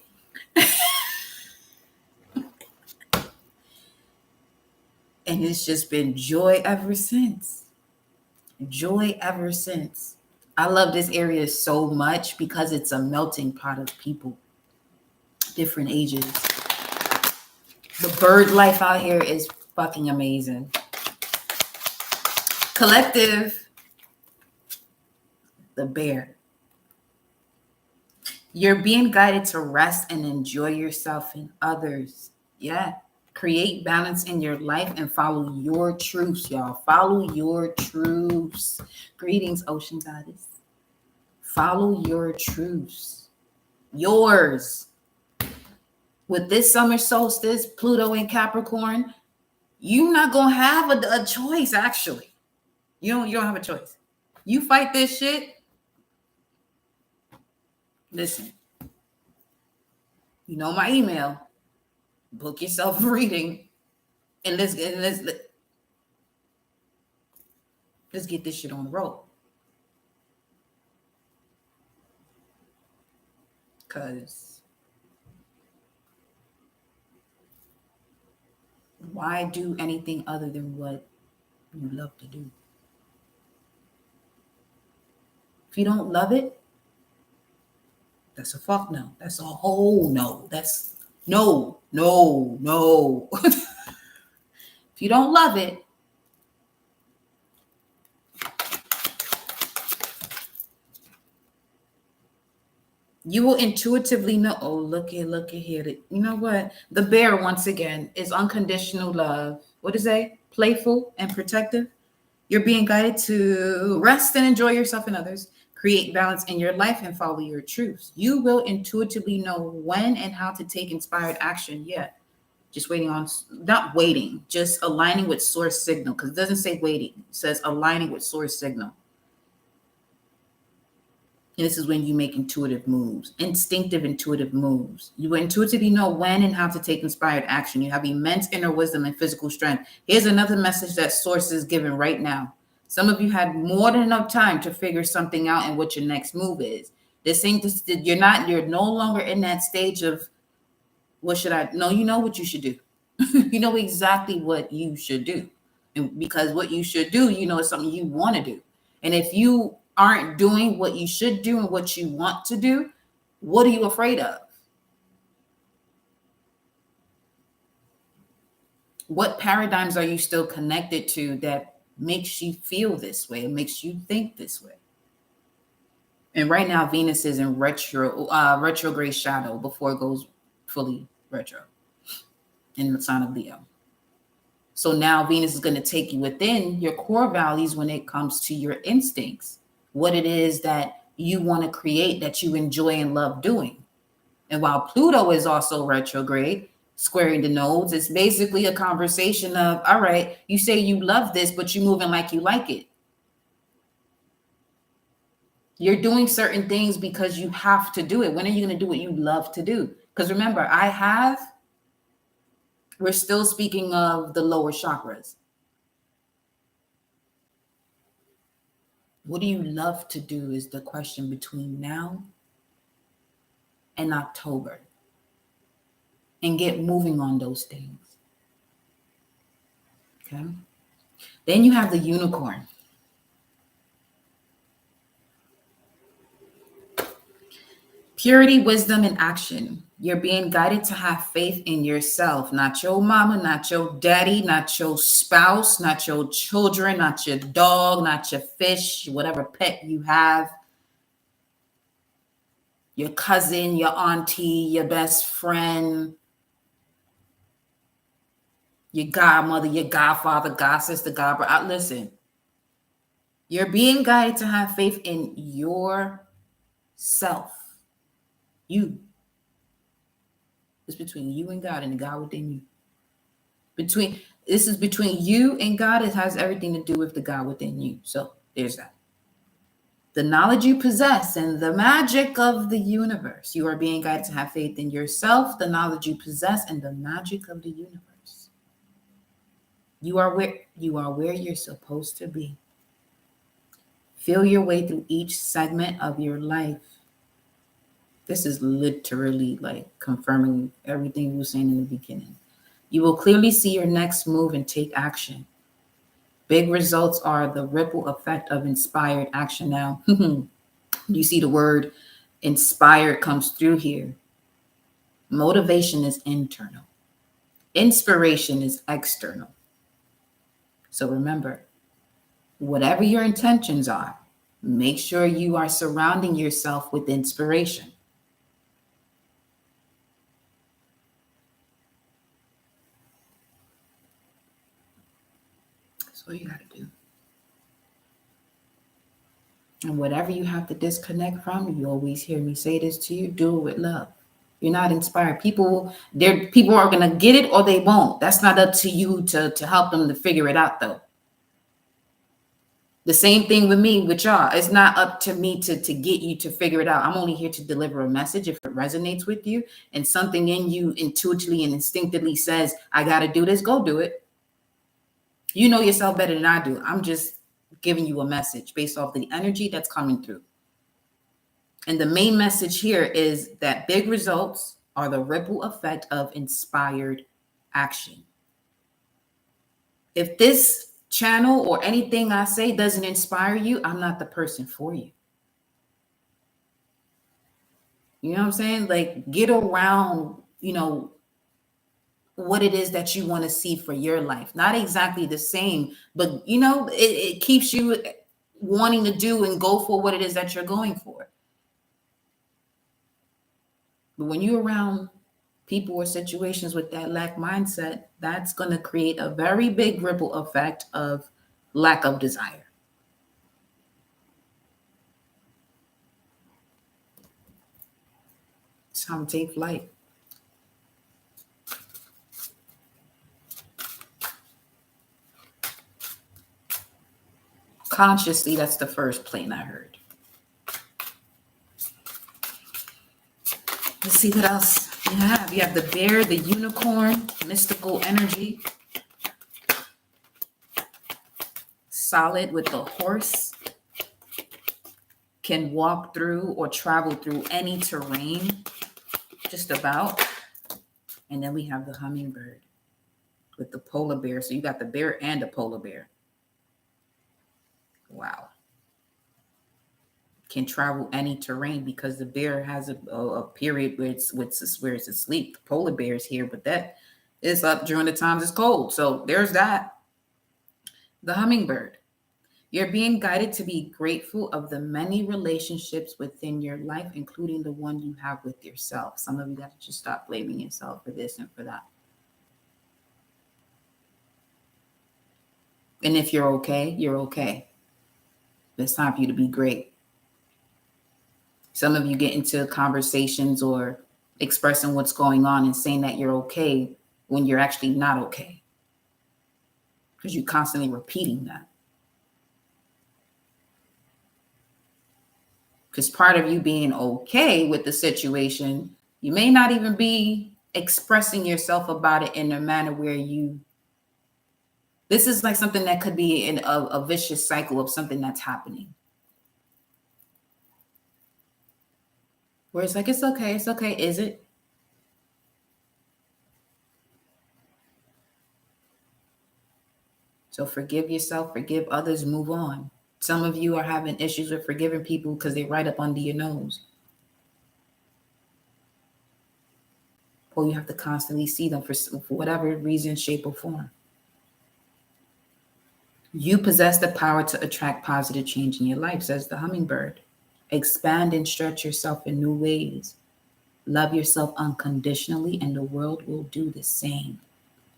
And it's just been joy ever since. Joy ever since. I love this area so much because it's a melting pot of people, different ages. The bird life out here is fucking amazing. Collective, the bear. You're being guided to rest and enjoy yourself and others. Yeah. Create balance in your life and follow your truths, y'all. Follow your truths. Greetings, Ocean Goddess. Follow your truths. Yours. With this summer solstice, Pluto in Capricorn, you're not gonna have a choice. Actually, you don't have a choice. You fight this shit. Listen, you know my email. Book yourself a reading, and let's get this shit on the road. Cause why do anything other than what you love to do? If you don't love it, that's a fuck no. That's a whole no. That's no, no, no. If you don't love it, you will intuitively know. Oh, look at here. You know what? The bear, once again, is unconditional love. What is it? Playful and protective. You're being guided to rest and enjoy yourself and others, create balance in your life, and follow your truths. You will intuitively know when and how to take inspired action. Yeah. Just waiting on, not waiting, just aligning with source signal. Because it doesn't say waiting, it says aligning with source signal. And this is when you make intuitive moves, instinctive intuitive moves. You intuitively know when and how to take inspired action. You have immense inner wisdom and physical strength. Here's another message that source is giving right now. Some of you had more than enough time to figure something out and what your next move is. This ain't just, you're no longer in that stage of what should I? No, you know what you should do. You know exactly what you should do. And because what you should do, is something you want to do. And if you aren't doing what you should do and what you want to do, what are you afraid of? What paradigms are you still connected to that makes you feel this way? It makes you think this way. And right now, Venus is in retrograde shadow before it goes fully retro in the sign of Leo. So now Venus is going to take you within your core values when it comes to your instincts, what it is that you want to create, that you enjoy and love doing. And while Pluto is also retrograde, squaring the nodes, it's basically a conversation of, all right, you say you love this, but you're moving like you like it. You're doing certain things because you have to do it. When are you going to do what you love to do? Because remember, we're still speaking of the lower chakras. What do you love to do is the question between now and October. And get moving on those things. Okay. Then you have the unicorn. Purity, wisdom, and action. You're being guided to have faith in yourself, not your mama, not your daddy, not your spouse, not your children, not your dog, not your fish, whatever pet you have, your cousin, your auntie, your best friend, your godmother, your godfather, godsister, godbrother. Listen, you're being guided to have faith in yourself. You. It's between you and God and the God within you. This is between you and God. It has everything to do with the God within you. So there's that. The knowledge you possess and the magic of the universe. You are being guided to have faith in yourself, the knowledge you possess, and the magic of the universe. You are where you're supposed to be. Feel your way through each segment of your life. This is literally like confirming everything we were saying in the beginning. You will clearly see your next move and take action. Big results are the ripple effect of inspired action. Now, you see the word inspired comes through here. Motivation is internal. Inspiration is external. So remember, whatever your intentions are, make sure you are surrounding yourself with inspiration. That's all you got to do. And whatever you have to disconnect from, you always hear me say this to you, do it with love. You're not inspired. People are gonna get it or they won't. That's not up to you to help them to figure it out though. The same thing with me, with y'all. It's not up to me to get you to figure it out. I'm only here to deliver a message if it resonates with you and something in you intuitively and instinctively says, I got to do this, go do it. You know yourself better than I do. I'm just giving you a message based off the energy that's coming through. And the main message here is that big results are the ripple effect of inspired action. If this channel or anything I say doesn't inspire you, I'm not the person for you. You know what I'm saying? Like, get around, what it is that you want to see for your life. Not exactly the same, but it keeps you wanting to do and go for what it is that you're going for. But when you're around people or situations with that lack mindset, that's going to create a very big ripple effect of lack of desire. It's time to take flight. Consciously, that's the first plane I heard. Let's see what else you have. You have the bear, the unicorn, mystical energy. Solid with the horse. Can walk through or travel through any terrain, just about. And then we have the hummingbird with the polar bear. So you got the bear and the polar bear. Wow. Can travel any terrain because the bear has a period where it's asleep. The polar bear is here, but that is up during the times it's cold. So there's that. The hummingbird. You're being guided to be grateful of the many relationships within your life, including the one you have with yourself. Some of you got to just stop blaming yourself for this and for that. And if you're okay, you're okay. It's time for you to be great. Some of you get into conversations or expressing what's going on and saying that you're okay when you're actually not okay. Because you're constantly repeating that. Because part of you being okay with the situation, you may not even be expressing yourself about it in a manner where this is like something that could be in a vicious cycle of something that's happening. Where it's like, it's okay. Is it? So forgive yourself, forgive others, move on. Some of you are having issues with forgiving people because they're right up under your nose. Or you have to constantly see them for whatever reason, shape, or form. You possess the power to attract positive change in your life, says the hummingbird. Expand and stretch yourself in new ways. Love yourself unconditionally, and the world will do the same.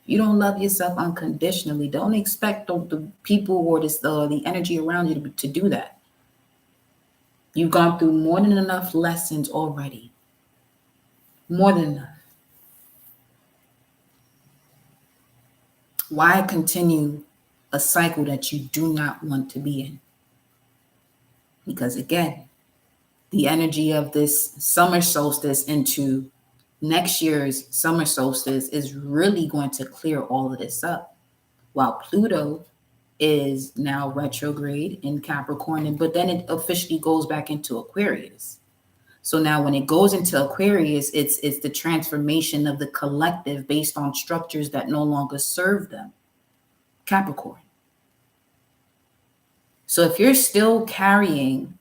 If you don't love yourself unconditionally, don't expect the people or the energy around you to do that. You've gone through more than enough lessons already. More than enough. Why continue a cycle that you do not want to be in? Because again, the energy of this summer solstice into next year's summer solstice is really going to clear all of this up. While Pluto is now retrograde in Capricorn, but then it officially goes back into Aquarius. So now when it goes into Aquarius, it's the transformation of the collective based on structures that no longer serve them. Capricorn. So if you're still carrying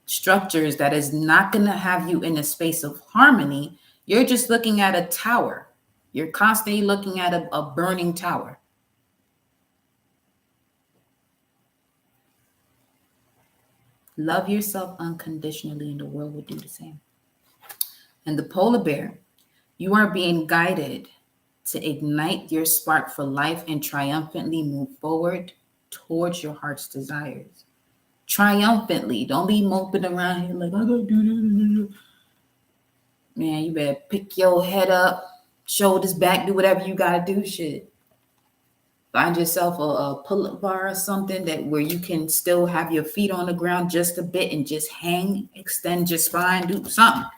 structures that is not going to have you in a space of harmony, you're just looking at a tower. You're constantly looking at a burning tower. Love yourself unconditionally and the world will do the same. And the polar bear, you are being guided to ignite your spark for life and triumphantly move forward towards your heart's desires. Triumphantly. Don't be moping around here like, I gotta do this. Man, you better pick your head up, shoulders back, do whatever you gotta do. Shit. Find yourself a pull-up bar or something that where you can still have your feet on the ground just a bit and just hang, extend your spine, do something.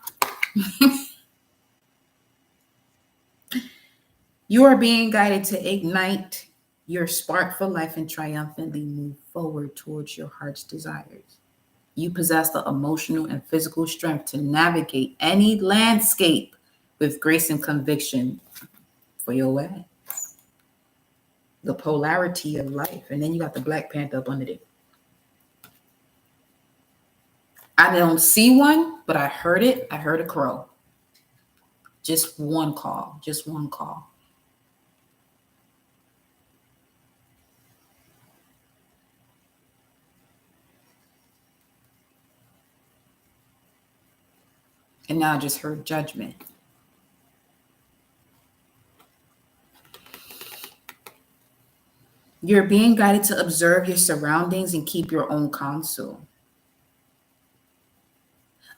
You are being guided to ignite your spark for life and triumphantly move forward towards your heart's desires. You possess the emotional and physical strength to navigate any landscape with grace and conviction for your way. The polarity of life. And then you got the Black Panther up under it. I don't see one, but I heard it. I heard a crow. Just one call. Just one call. And now I just heard judgment. You're being guided to observe your surroundings and keep your own counsel.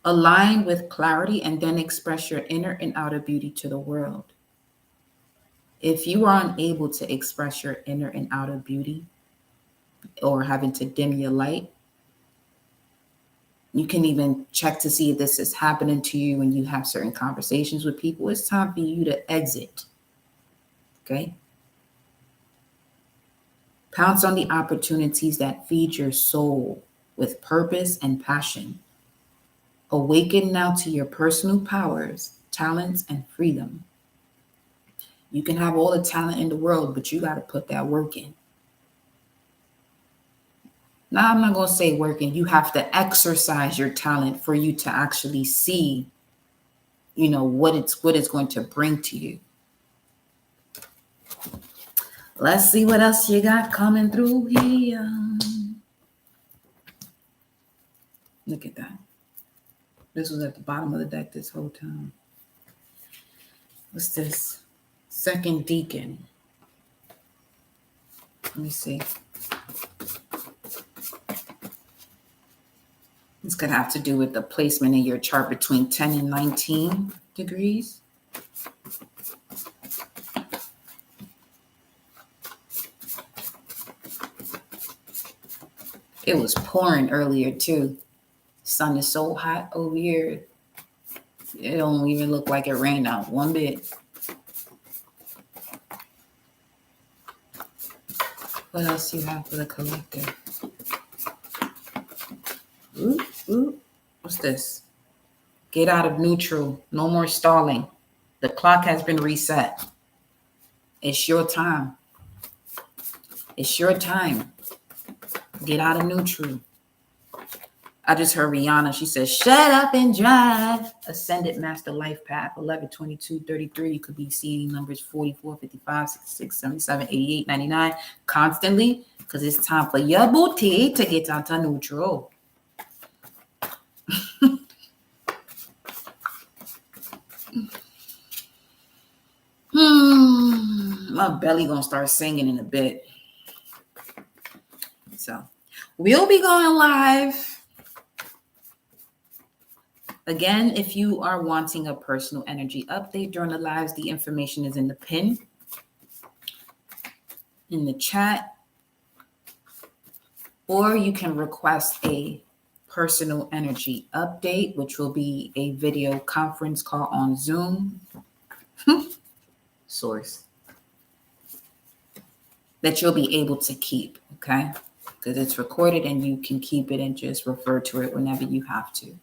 Align with clarity and then express your inner and outer beauty to the world. If you are unable to express your inner and outer beauty or having to dim your light, you can even check to see if this is happening to you when you have certain conversations with people. It's time for you to exit. Okay? Pounce on the opportunities that feed your soul with purpose and passion. Awaken now to your personal powers, talents, and freedom. You can have all the talent in the world, but you got to put that work in. Now, I'm not going to say working. You have to exercise your talent for you to actually see, what it's going to bring to you. Let's see what else you got coming through here. Look at that. This was at the bottom of the deck this whole time. What's this? Second deacon. Let me see. It's going to have to do with the placement in your chart between 10 and 19 degrees. It was pouring earlier too. Sun is so hot over here. It don't even look like it rained out one bit. What else you have for the collective? Ooh. What's this? Get out of neutral. No more stalling. The clock has been reset. It's your time. It's your time. Get out of neutral. I just heard Rihanna. She says, shut up and drive. Ascended Master Life Path, 11, 22, 33. You could be seeing numbers 44, 55, 66, 77, 88, 99 constantly because it's time for your booty to get out of neutral. My belly gonna start singing in a bit. So we'll be going live. Again, if you are wanting a personal energy update during the lives, the information is in the pin, in the chat, or you can request a personal energy update, which will be a video conference call on Zoom. Source. That you'll be able to keep, okay? Because it's recorded and you can keep it and just refer to it whenever you have to.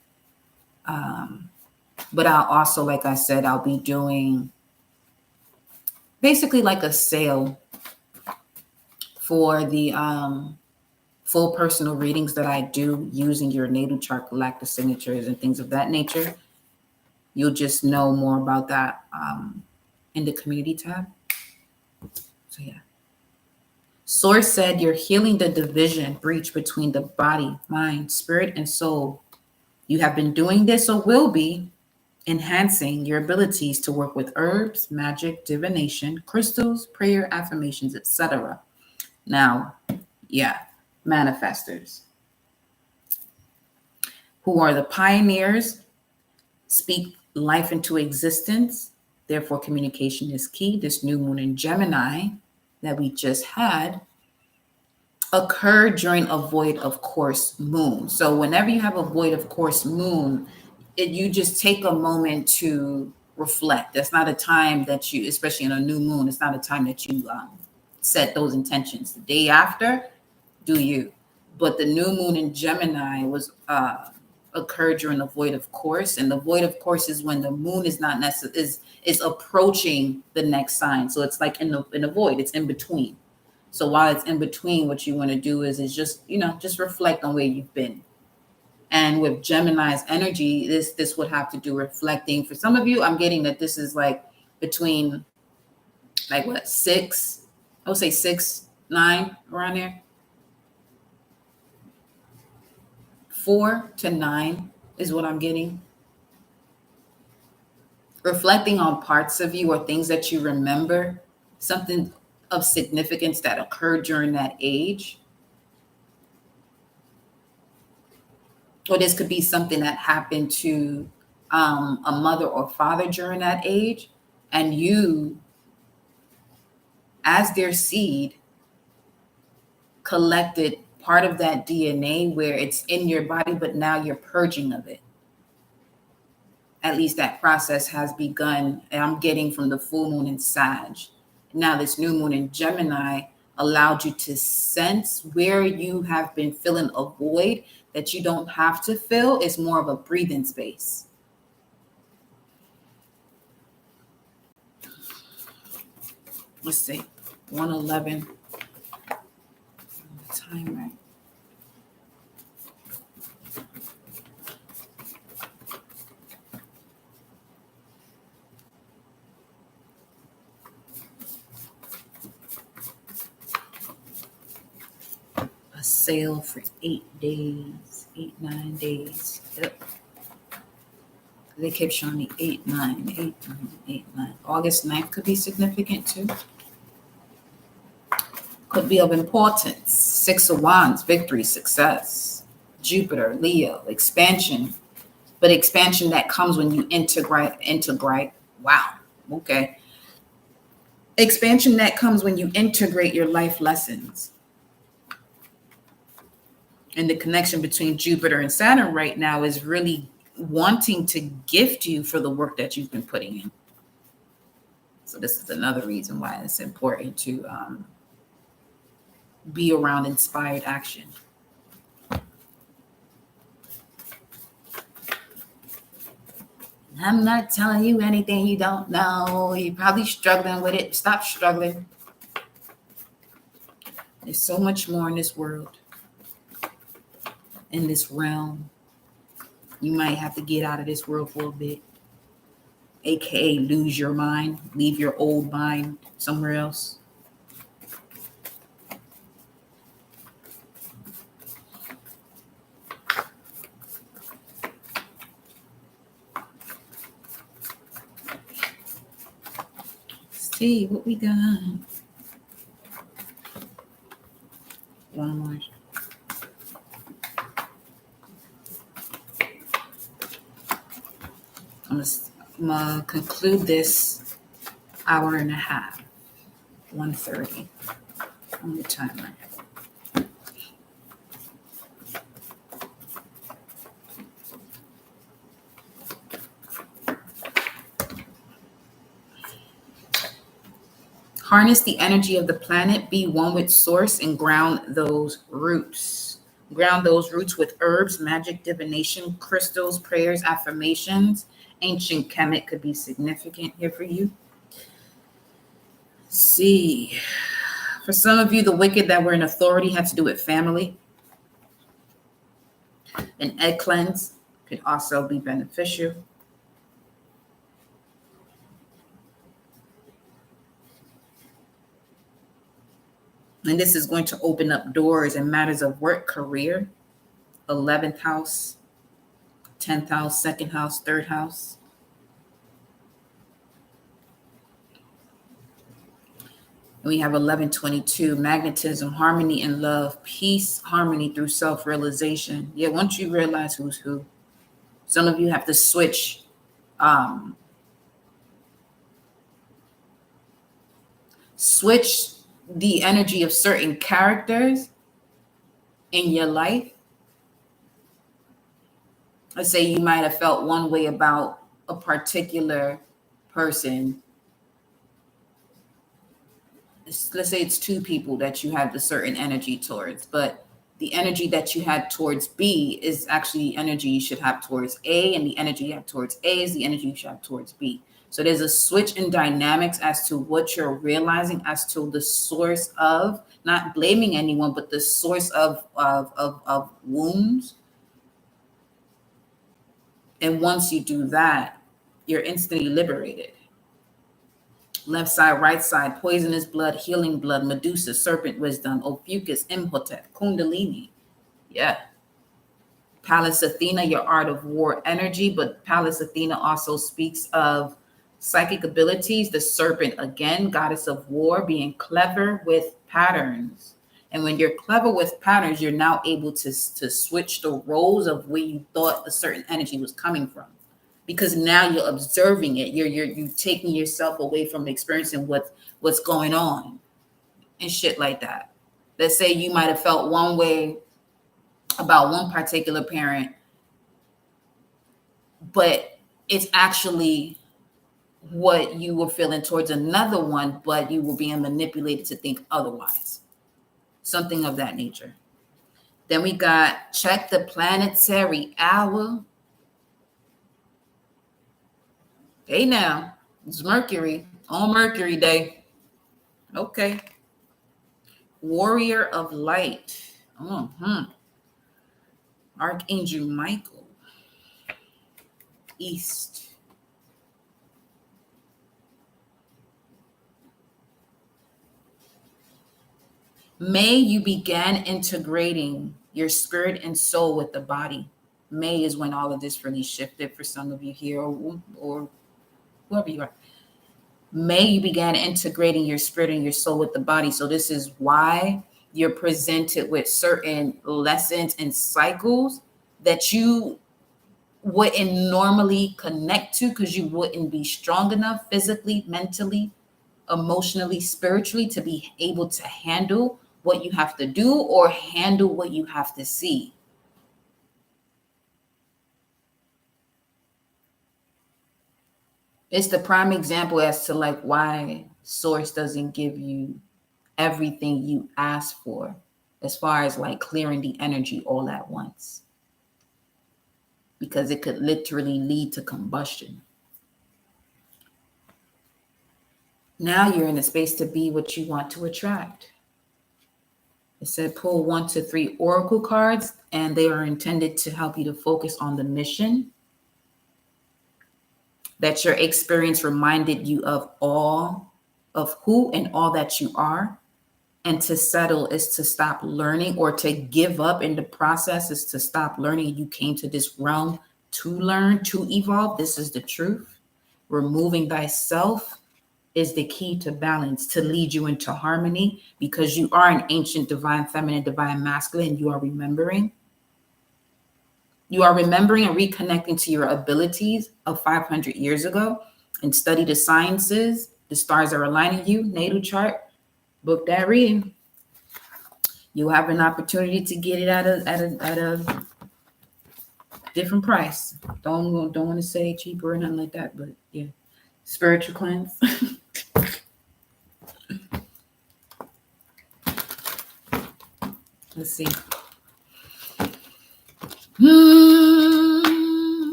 But I'll also, like I said, I'll be doing basically like a sale for the full personal readings that I do using your natal chart, galactic signatures, and things of that nature. You'll just know more about that in the community tab. So yeah. Source said you're healing the division breach between the body, mind, spirit, and soul. You have been doing this or will be enhancing your abilities to work with herbs, magic, divination, crystals, prayer, affirmations, etc. Now, yeah, manifestors who are the pioneers speak life into existence. Therefore, communication is key. This new moon in Gemini that we just had occurred during a void of course moon. So whenever you have a void of course moon, you just take a moment to reflect. That's not a time that you, especially in a new moon, it's not a time that you set those intentions. The day after, do you? But the new moon in Gemini was occurred during the void of course, and the void of course is when the moon is not necessarily is approaching the next sign. So it's like in the void, it's in between. So while it's in between, what you want to do is just just reflect on where you've been. And with Gemini's energy, this would have to do reflecting. For some of you, I'm getting that this is like between like what, six, I would say 6, 9, around there. 4 to 9 is what I'm getting. Reflecting on parts of you or things that you remember, something of significance that occurred during that age. Or this could be something that happened to a mother or father during that age, and you, as their seed, collected part of that DNA where it's in your body, but now you're purging of it. At least that process has begun, and I'm getting from the full moon in Sag. Now this new moon in Gemini allowed you to sense where you have been filling a void that you don't have to fill. It's more of a breathing space. Let's see, 111 timer. A sale for 8 days, 8, 9 days. Yep. They kept showing me 8, 9, 8, 9, 8, 9. August 9th could be significant too. Could be of importance. 6 of Wands, victory, success. Jupiter, Leo, expansion. But expansion that comes when you integrate. Wow. Okay. Expansion that comes when you integrate your life lessons. And the connection between Jupiter and Saturn right now is really wanting to gift you for the work that you've been putting in. So this is another reason why it's important to be around inspired action. I'm not telling you anything you don't know. You're probably struggling with it. Stop struggling. There's so much more in this world, in this realm. You might have to get out of this world for a bit, aka lose your mind, leave your old mind somewhere else. Let's see what we got. One more. I'm gonna conclude this hour and a half, 1:30 on the timer. Harness the energy of the planet, be one with source, and ground those roots. Ground those roots with herbs, magic, divination, crystals, prayers, affirmations. Ancient Kemet could be significant here for you. Let's see. For some of you, the wicked that were in authority had to do with family. An egg cleanse could also be beneficial. And this is going to open up doors in matters of work, career, 11th house, 10th house, 2nd house, 3rd house. And we have 1122, magnetism, harmony and love, peace, harmony through self-realization. Yeah, once you realize who's who, some of you have to switch switch the energy of certain characters in your life. Let's say you might have felt one way about a particular person. Let's say it's two people that you have the certain energy towards, but the energy that you had towards B is actually the energy you should have towards A, and the energy you have towards A is the energy you should have towards B. So there's a switch in dynamics as to what you're realizing as to the source of, not blaming anyone, but the source of wounds. And once you do that, you're instantly liberated. Left side, right side, poisonous blood, healing blood, Medusa, serpent wisdom, Ophiuchus, Imhotep, Kundalini. Yeah. Pallas Athena, your art of war energy, but Pallas Athena also speaks of psychic abilities. The serpent, again, goddess of war, being clever with patterns. And when you're clever with patterns, you're now able to switch the roles of where you thought a certain energy was coming from. Because now you're observing it. You're taking yourself away from experiencing what's going on and shit like that. Let's say you might have felt one way about one particular parent, but it's actually what you were feeling towards another one, but you were being manipulated to think otherwise. Something of that nature. Then we got check the planetary hour. Hey now, it's Mercury, on Mercury Day. Okay. Warrior of Light. Archangel Michael. East. May you began integrating your spirit and soul with the body. May is when all of this really shifted for some of you here, or whoever you are. May you began integrating your spirit and your soul with the body. So this is why you're presented with certain lessons and cycles that you wouldn't normally connect to because you wouldn't be strong enough physically, mentally, emotionally, spiritually to be able to handle what you have to do or handle what you have to see. It's the prime example as to like why source doesn't give you everything you ask for as far as like clearing the energy all at once, because it could literally lead to combustion. Now you're in a space to be what you want to attract. It said pull 1 to 3 oracle cards, and they are intended to help you to focus on the mission that your experience reminded you of all of who and all that you are. And to settle is to stop learning, or to give up in the process is to stop learning. You came to this realm to learn, to evolve. This is the truth. Removing thyself is the key to balance, to lead you into harmony, because you are an ancient divine feminine, divine masculine. You are remembering. You are remembering and reconnecting to your abilities of 500 years ago, and study the sciences. The stars are aligning you, natal chart. Book that reading. You'll have an opportunity to get it at a different price. Don't want to say cheaper or nothing like that, but yeah, spiritual cleanse. Let's see.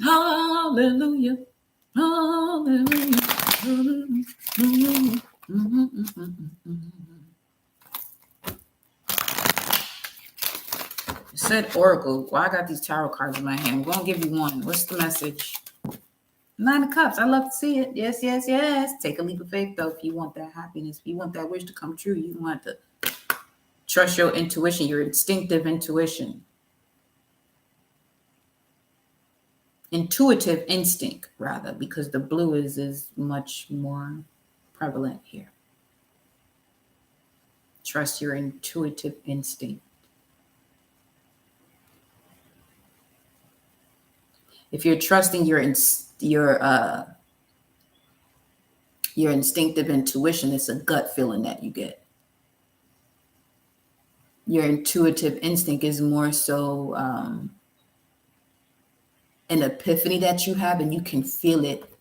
Hallelujah. Hallelujah. Hallelujah. It said Oracle. Well, I got these tarot cards in my hand. We're going to give you one. What's the message? 9 of Cups. I love to see it. Yes, yes, yes. Take a leap of faith, though, if you want that happiness. If you want that wish to come true, you want to trust your intuition, your instinctive intuition. Intuitive instinct, rather, because the blue is much more prevalent here. Trust your intuitive instinct. If you're trusting your your instinctive intuition. It's a gut feeling that you get. Your intuitive instinct is more so an epiphany that you have, and you can feel it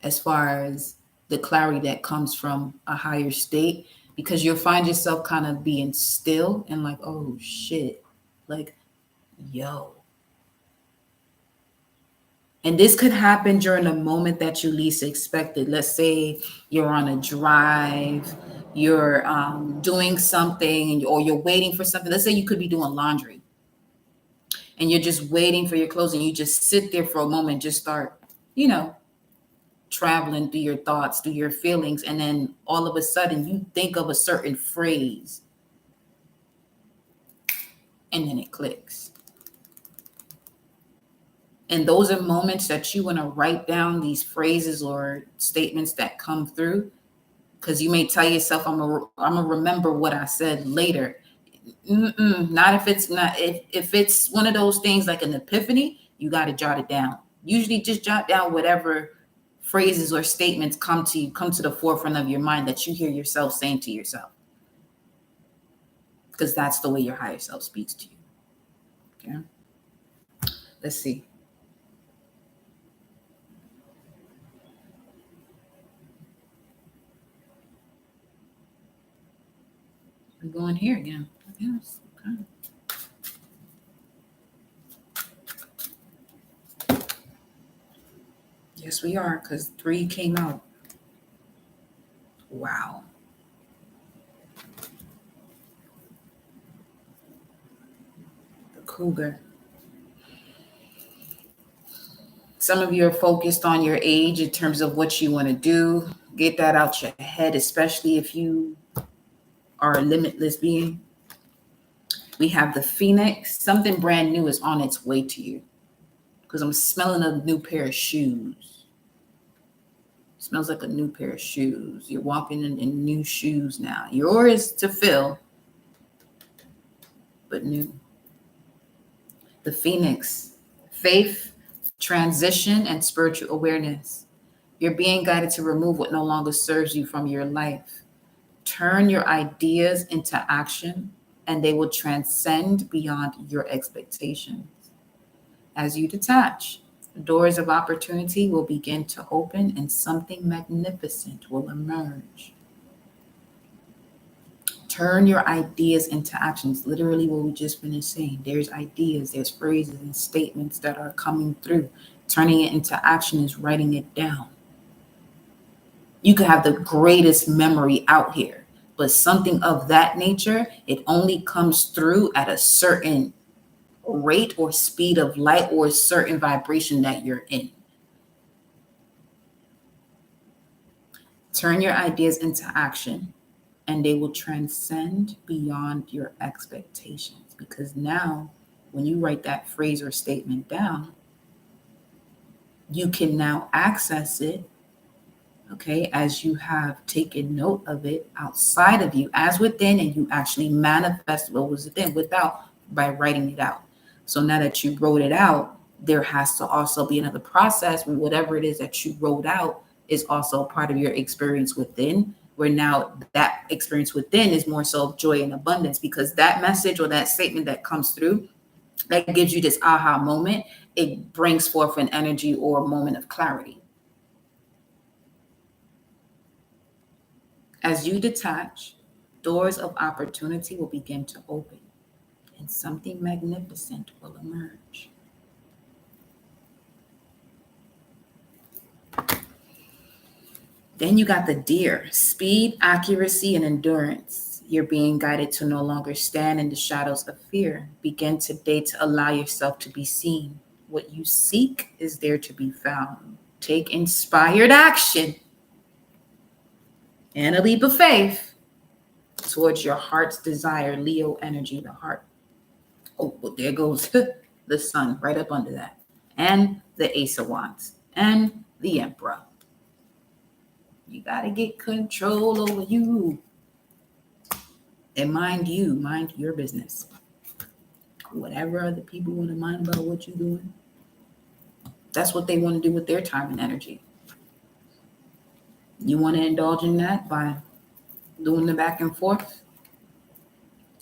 as far as the clarity that comes from a higher state, because you'll find yourself kind of being still and like, oh shit, like, yo. And this could happen during a moment that you least expected. Let's say you're on a drive, you're doing something, or you're waiting for something. Let's say you could be doing laundry and you're just waiting for your clothes, and you just sit there for a moment, just start, traveling through your thoughts, through your feelings. And then all of a sudden you think of a certain phrase and then it clicks. And those are moments that you want to write down these phrases or statements that come through, because you may tell yourself, I'm gonna remember what I said later. Not if it's not, if it's one of those things like an epiphany, you got to jot it down. Usually just jot down whatever phrases or statements come to the forefront of your mind that you hear yourself saying to yourself, because that's the way your higher self speaks to you. Okay, let's see. I'm going here again. Yes. Okay. Yes, we are, because 3 came out. Wow. The cougar. Some of you are focused on your age in terms of what you want to do. Get that out your head, especially if you are a limitless being. We have the Phoenix. Something brand new is on its way to you, because I'm smelling a new pair of shoes. It smells like a new pair of shoes. You're walking in new shoes now. Yours to fill, but new. The Phoenix. Faith, transition, and spiritual awareness. You're being guided to remove what no longer serves you from your life. Turn your ideas into action, and they will transcend beyond your expectations. As you detach, doors of opportunity will begin to open and something magnificent will emerge. Turn your ideas into actions. Literally what we just finished saying. There's ideas, there's phrases and statements that are coming through. Turning it into action is writing it down. You could have the greatest memory out here, but something of that nature, it only comes through at a certain rate or speed of light or a certain vibration that you're in. Turn your ideas into action, and they will transcend beyond your expectations, because now when you write that phrase or statement down, you can now access it, okay, as you have taken note of it outside of you as within, and you actually manifest what was within without, by writing it out. So now that you wrote it out, there has to also be another process where whatever it is that you wrote out is also part of your experience within, where now that experience within is more so joy and abundance, because that message or that statement that comes through, that gives you this aha moment, it brings forth an energy or a moment of clarity. As you detach, doors of opportunity will begin to open and something magnificent will emerge. Then you got the deer, speed, accuracy, and endurance. You're being guided to no longer stand in the shadows of fear. Begin today to allow yourself to be seen. What you seek is there to be found. Take inspired action and a leap of faith towards your heart's desire. Leo energy, the heart. Oh, well, there goes the sun right up under that. And the Ace of Wands and the Emperor. You got to get control over you. And mind your business. Whatever other people want to mind about what you're doing, That's what they want to do with their time and energy. You want to indulge in that by doing the back and forth?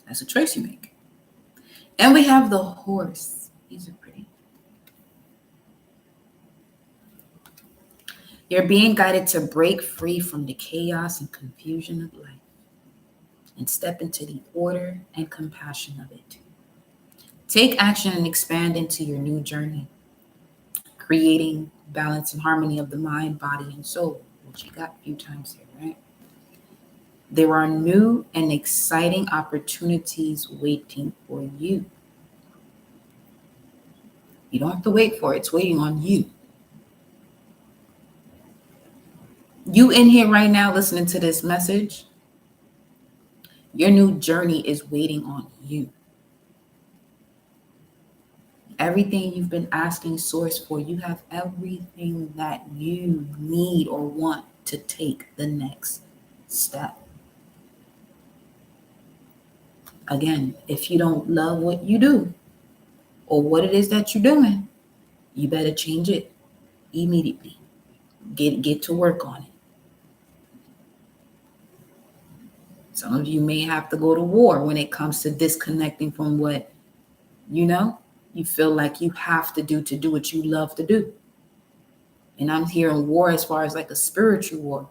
That's a choice you make. And we have the horse. These are pretty. You're being guided to break free from the chaos and confusion of life and step into the order and compassion of it. Take action and expand into your new journey, creating balance and harmony of the mind, body, and soul, which you got a few times here, right? There are new and exciting opportunities waiting for you. You don't have to wait for it, it's waiting on you. You in here right now listening to this message, your new journey is waiting on you. Everything you've been asking Source for, you have everything that you need or want to take the next step. Again, if you don't love what you do or what it is that you're doing, you better change it immediately. Get to work on it. Some of you may have to go to war when it comes to disconnecting from what, you feel like you have to do what you love to do. And I'm hearing war as far as like a spiritual war.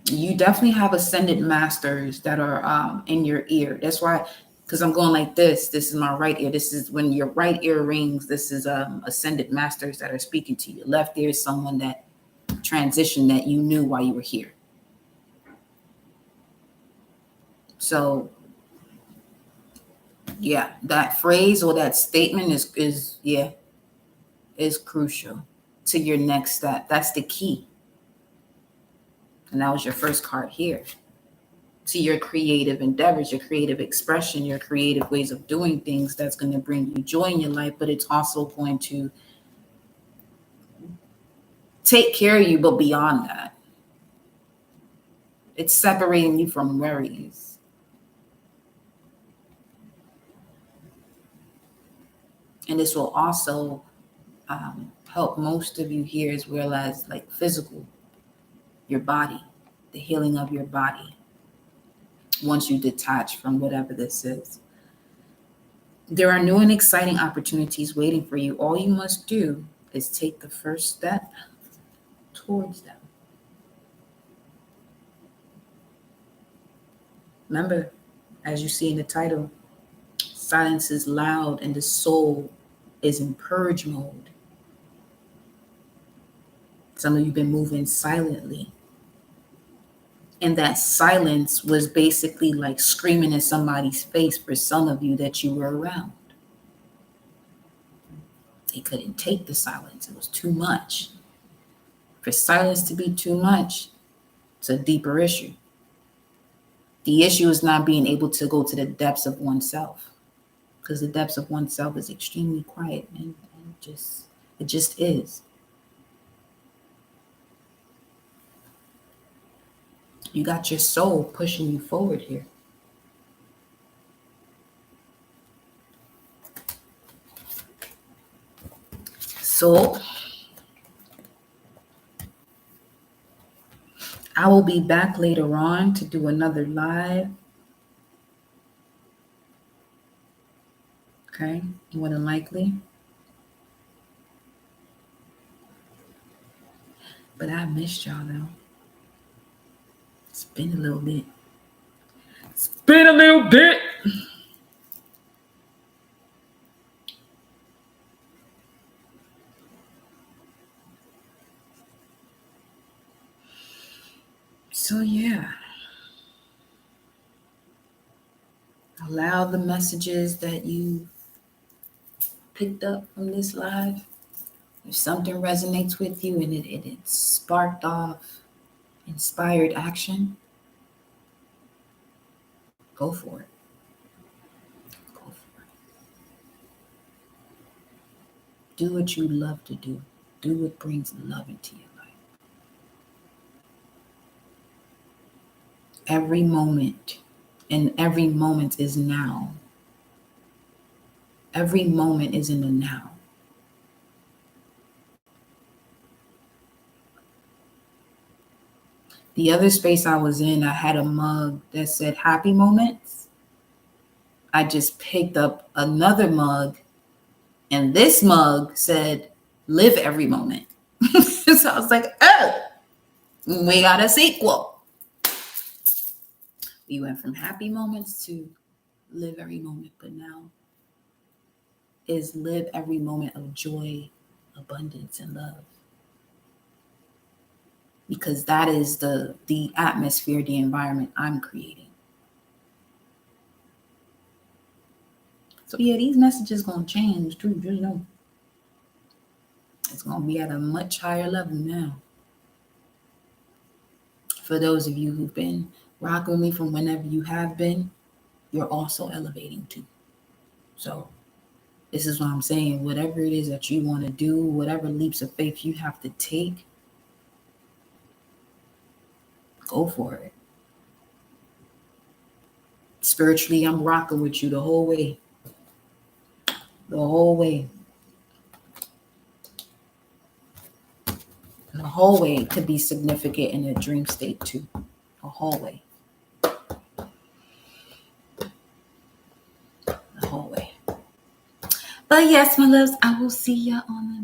You definitely have ascended masters that are in your ear. That's why, because I'm going like this. This is my right ear. This is when your right ear rings. This is ascended masters that are speaking to you. Left ear is someone that transitioned that you knew while you were here. So, yeah, that phrase or that statement is crucial to your next step. That's the key. And that was your first card here. To your creative endeavors, your creative expression, your creative ways of doing things that's going to bring you joy in your life, but it's also going to take care of you, but beyond that. It's separating you from worries. And this will also help most of you here as well as like physical, your body, the healing of your body. Once you detach from whatever this is. There are new and exciting opportunities waiting for you. All you must do is take the first step towards them. Remember, as you see in the title, silence is loud and the soul is in purge mode. Some of you have been moving silently. And that silence was basically like screaming in somebody's face for some of you that you were around. They couldn't take the silence. It was too much. For silence to be too much, it's a deeper issue. The issue is not being able to go to the depths of oneself, because the depths of oneself is extremely quiet and it just is. You got your soul pushing you forward here. So I will be back later on to do another live. Okay, more than likely. But I missed y'all though. It's been a little bit. So yeah. Allow the messages that you picked up from this live. If something resonates with you and it sparked off inspired action, go for it. Go for it. Do what you love to do. Do what brings love into your life. Every moment, and every moment is now. Every moment is in the now. The other space I was in, I had a mug that said happy moments. I just picked up another mug, and this mug said live every moment. So I was like, oh, we got a sequel. We went from happy moments to live every moment, but now is live every moment of joy, abundance, and love. Because that is the atmosphere, the environment I'm creating. So yeah, these messages gonna change too. Just know it's gonna be at a much higher level now. For those of you who've been rocking with me from whenever you have been, you're also elevating too. So this is what I'm saying. Whatever it is that you want to do, whatever leaps of faith you have to take, go for it. Spiritually, I'm rocking with you the whole way. The whole way. The hallway could be significant in a dream state too. A hallway. The hallway. But yes, my loves, I will see ya on the